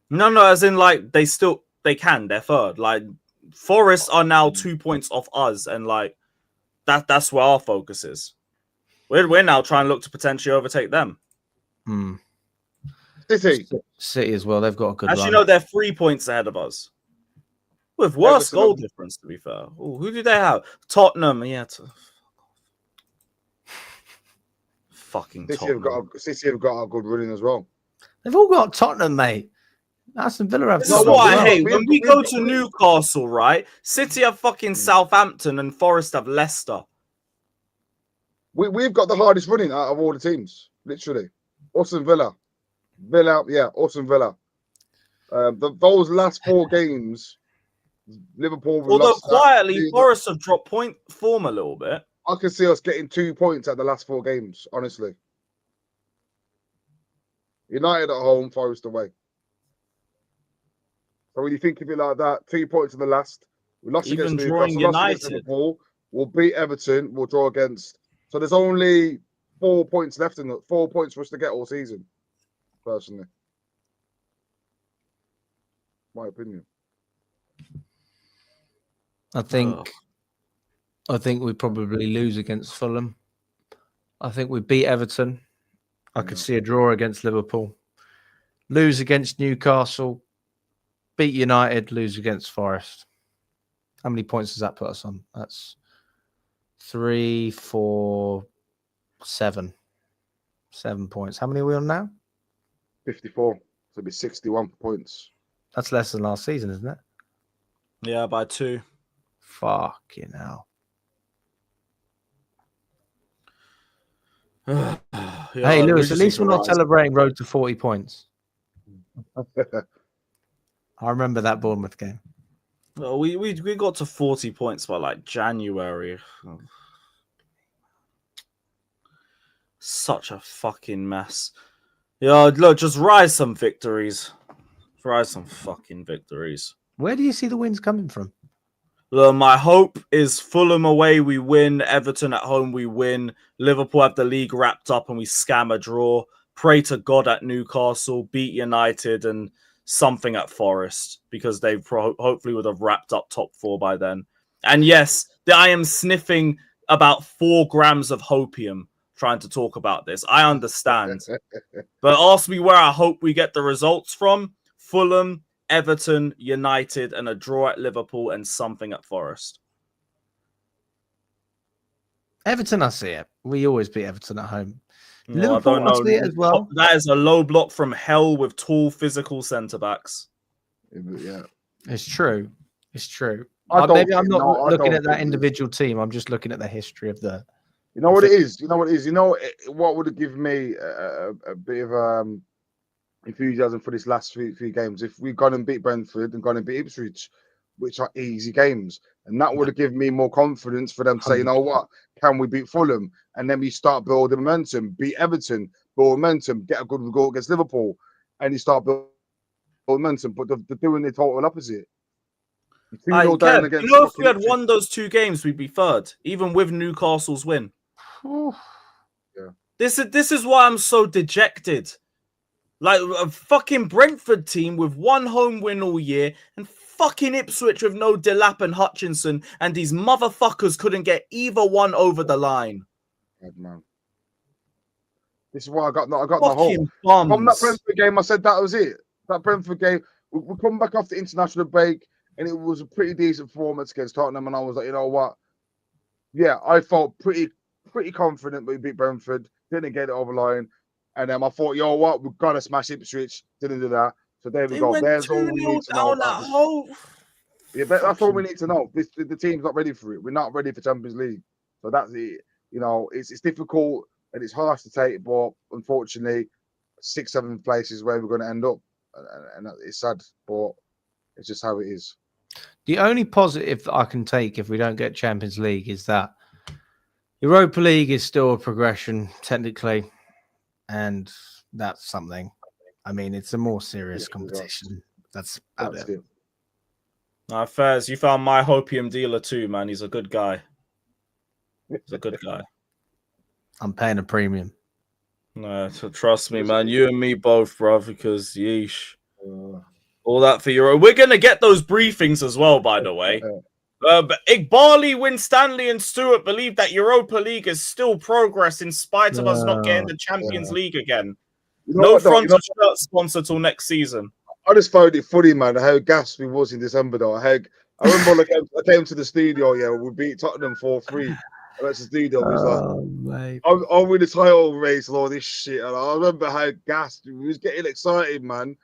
No, as in like they're third. Like Forest are now 2 points off us, and like that's where our focus is. We're now trying to look to potentially overtake them. City as well. They've got a good Actually, run. no, they're 3 points ahead of us. With worse goal difference, to be fair. Ooh, who do they have? Tottenham. Yeah. Fucking Tottenham. City have got a good running as well. They've all got Tottenham, mate. Aston Villa have. This is what I hate. When we go to Newcastle, right? City have fucking Southampton and Forest have Leicester. We've got the hardest running out of all the teams, literally. Aston Villa. Aston Villa. Those last 4 games, Liverpool. Although quietly, Forest have dropped point form a little bit. I can see us getting 2 points at the last 4 games, honestly. United at home, Forest away. So when you think of it like that, 2 points in the last. We lost Even against drawing Newcastle, United. lost against Liverpool. We'll beat Everton. We'll draw against. So there's only 4 points left in 4 points for us to get all season. Personally, my opinion. I think we probably lose against Fulham. I think we beat Everton. I could see a draw against Liverpool. Lose against Newcastle. Beat United. Lose against Forest. How many points does that put us on? That's 3, 4, 7. 7 points. How many are we on now? 54. So it'll be 61 points. That's less than last season, isn't it? Yeah, by 2. Fucking hell. Hey, Lewis, at least we're not celebrating road to 40 points. I remember that Bournemouth game. Well, we got to 40 points by like January. Such a fucking mess. Yeah, look, just rise some victories. Rise some fucking victories. Where do you see the wins coming from? Look, my hope is Fulham away, we win. Everton at home, we win. Liverpool have the league wrapped up and we scam a draw. Pray to God at Newcastle, beat United and something at Forest because they hopefully would have wrapped up top 4 by then. And yes, I am sniffing about 4 grams of hopium trying to talk about this. I understand. But ask me where I hope we get the results from. Fulham, Everton, United, and a draw at Liverpool and something at Forest. Everton, I see it. We always beat Everton at home. No, Liverpool, I see it as well. That is a low block from hell with tall physical centre-backs. Yeah. It's true. It's true. Maybe I'm not looking at that individual team. I'm just looking at the history of the... You know what it is? What would have given me a bit of enthusiasm for this last few games? If we'd gone and beat Brentford and gone and beat Ipswich, which are easy games. And that would have given me more confidence for them to say, you know what, can we beat Fulham? And then we start building momentum, beat Everton, build momentum, get a good goal against Liverpool, and you start building momentum. But they're doing the total opposite. Kev, down you know, if we had won those 2 games, we'd be third, even with Newcastle's win. Yeah. This is why I'm so dejected. Like a fucking Brentford team with 1 home win all year, and fucking Ipswich with no Delap and Hutchinson, and these motherfuckers couldn't get either one over the line. God, man. This is why I got the Fucking whole. bums. From that Brentford game, I said that was it. That Brentford game, we come back off the international break, and it was a pretty decent performance against Tottenham, and I was like, you know what? Yeah, I felt pretty confident we beat Brentford, didn't get it over the line, and then I thought, you know what, we've got to smash Ipswich, didn't do that. So there we go. There's all we need to know about this. Yeah, that's all we need to know. The team's not ready for it. We're not ready for Champions League. So that's it. You know, it's difficult and it's harsh to take, but unfortunately, 6, 7 places where we're going to end up, and it's sad, but it's just how it is. The only positive I can take if we don't get Champions League is that Europa League is still a progression technically, and that's something. I mean, it's a more serious competition. That's it. Fairs, you found my hopium dealer too, man. He's a good guy. He's a good guy. I'm paying a premium. No, so trust me, man. You and me both, bro, because yeesh. All that for Euro. We're going to get those briefings as well, by the way. But Igbali, Winstanley, and Stewart believe that Europa League is still progress in spite of us not getting the Champions League again. No frontal shirt sponsor till next season. I just found it funny, man, how gassed we was in December, though. I remember I came to the studio, yeah, we beat Tottenham 4-3. That's the studio. We was like, I'm with the title race and all this shit. And I remember how gassed we was getting excited, man,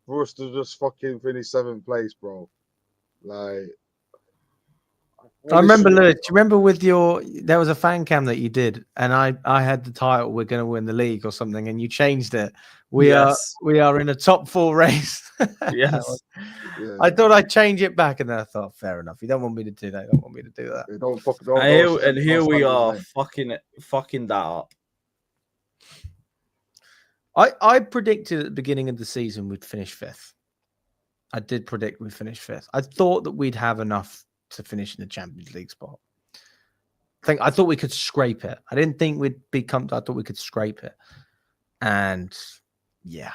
for us to just fucking finish 7th place, bro. Like, I remember, Lewis, do you remember there was a fan cam that you did, and I had the title, we're going to win the league or something, and you changed it. We are in a top 4 race. Yes. I thought I'd change it back, and then I thought, fair enough. You don't want me to do that. You don't want me to do that. And here we are, fucking that up. I predicted at the beginning of the season we'd finish 5th. I did predict we'd finish 5th. I thought that we'd have enough to finish in the Champions League spot. I thought we could scrape it. I didn't think we'd be comfortable. I thought we could scrape it. And yeah,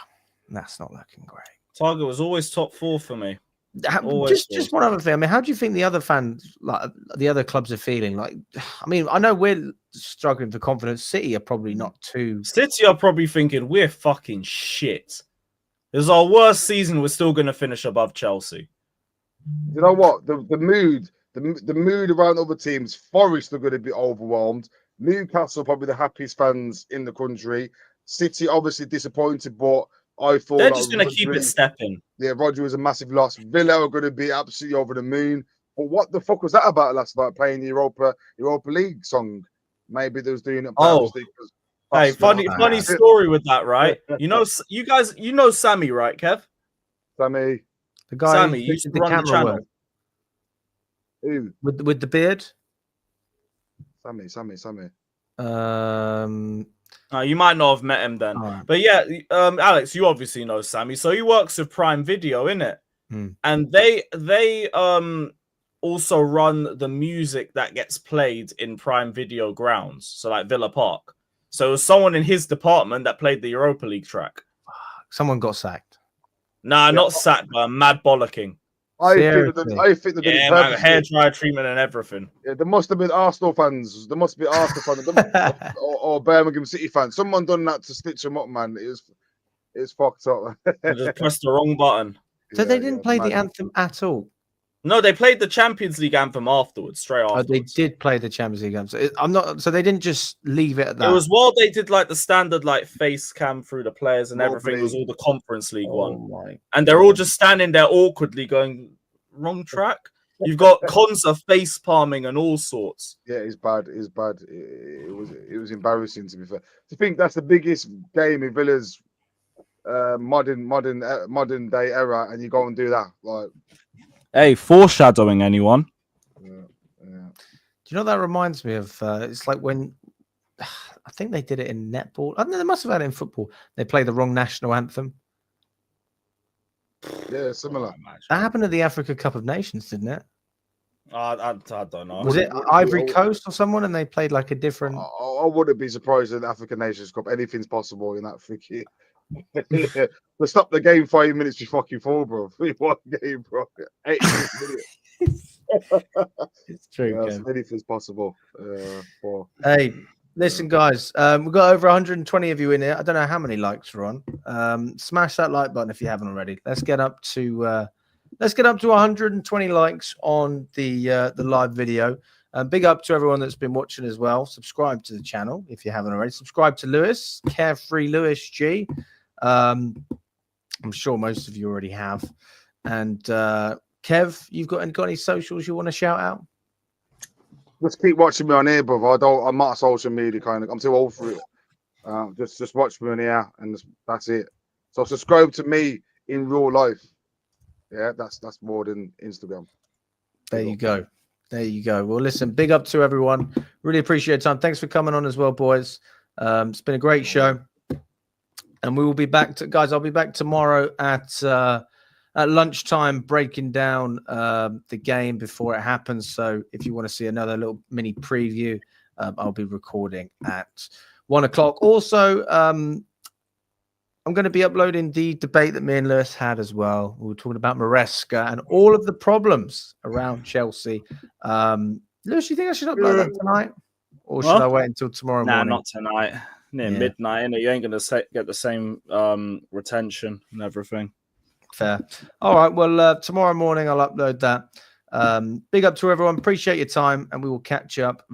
that's not looking great. Target was always top 4 for me. Just one other thing. I mean, how do you think the other fans, like the other clubs, are feeling? Like, I mean, I know we're struggling for confidence. City are probably not too. City are probably thinking we're fucking shit. This is our worst season. We're still going to finish above Chelsea. You know what? The mood around other teams. Forest are going to be overwhelmed. Newcastle probably the happiest fans in the country. City obviously disappointed, but I thought they're just going to keep it stepping. Yeah, Roger was a massive loss. Villa are going to be absolutely over the moon. But what the fuck was that about last night? Playing the Europa League song? Maybe they was doing it. Hey, funny story with that, right? You know Sammy, right, Kev? Sammy. The guy Sammy used to run the channel. Who? With the beard? Sammy. You might not have met him then. Right. But yeah, Alex, you obviously know Sammy. So he works with Prime Video, innit? And they also run the music that gets played in Prime Video grounds. So like Villa Park. So it was someone in his department that played the Europa League track. Someone got sacked. Nah, not sacked, but mad bollocking. I think man, hair dryer treatment and everything. Yeah, there must have been Arsenal fans. There must be Arsenal fans or Birmingham City fans. Someone done that to stitch them up, man. It's fucked up. They just pressed the wrong button. So they didn't play the anthem at all. No, they played the Champions League anthem afterwards, straight afterwards. Oh, they did play the Champions League anthem. So they didn't just leave it at that. It was while they did like the standard like face cam through the players and everything. It was all the Conference League one. And they're all just standing there awkwardly going, wrong track. You've got Konza face palming and all sorts. Yeah, it's bad. It was embarrassing, to be fair. I think that's the biggest game in Villa's modern day era, and you go and do that. Like, Hey, foreshadowing anyone? Yeah. Do you know what that reminds me of? It's like when I think they did it in netball. I don't know, they must have had it in football. They play the wrong national anthem. Yeah, similar. That happened at the Africa Cup of Nations, didn't it? I don't know. Was it Ivory Coast or someone, and they played like a different? I wouldn't be surprised in the African Nations Cup. Anything's possible in that freaking. Let's stop the game 5 minutes before fucking fall, bro. 3-1 game, bro. 80 minutes. It's true. Yeah, so anything's possible. Hey, listen, guys. We've got over 120 of you in here. I don't know how many likes we're on. Smash that like button if you haven't already. Let's get up to 120 likes on the live video. Big up to everyone that's been watching as well. Subscribe to the channel if you haven't already. Subscribe to Lewis, Carefree Lewis G. I'm sure most of you already have. And Kev, you've got any socials you want to shout out? Just keep watching me on here, brother. I'm not a social media kind of. I'm too old for it. Just watch me on here, and that's it. So subscribe to me in real life. Yeah, that's more than Instagram. There you go. There you go. Well, listen, big up to everyone. Really appreciate your time. Thanks for coming on as well, boys. It's been a great show. And we will be back guys. I'll be back tomorrow at lunchtime, breaking down the game before it happens. So if you want to see another little mini preview, I'll be recording at 1 o'clock. Also, I'm going to be uploading the debate that me and Lewis had as well. We were talking about Maresca and all of the problems around Chelsea. Lewis, you think I should upload that tonight? Or should I wait until tomorrow morning? Nah, not tonight. Near midnight, and you ain't going to get the same retention and everything. Fair. All right. Well, tomorrow morning I'll upload that. Big up to everyone. Appreciate your time, and we will catch up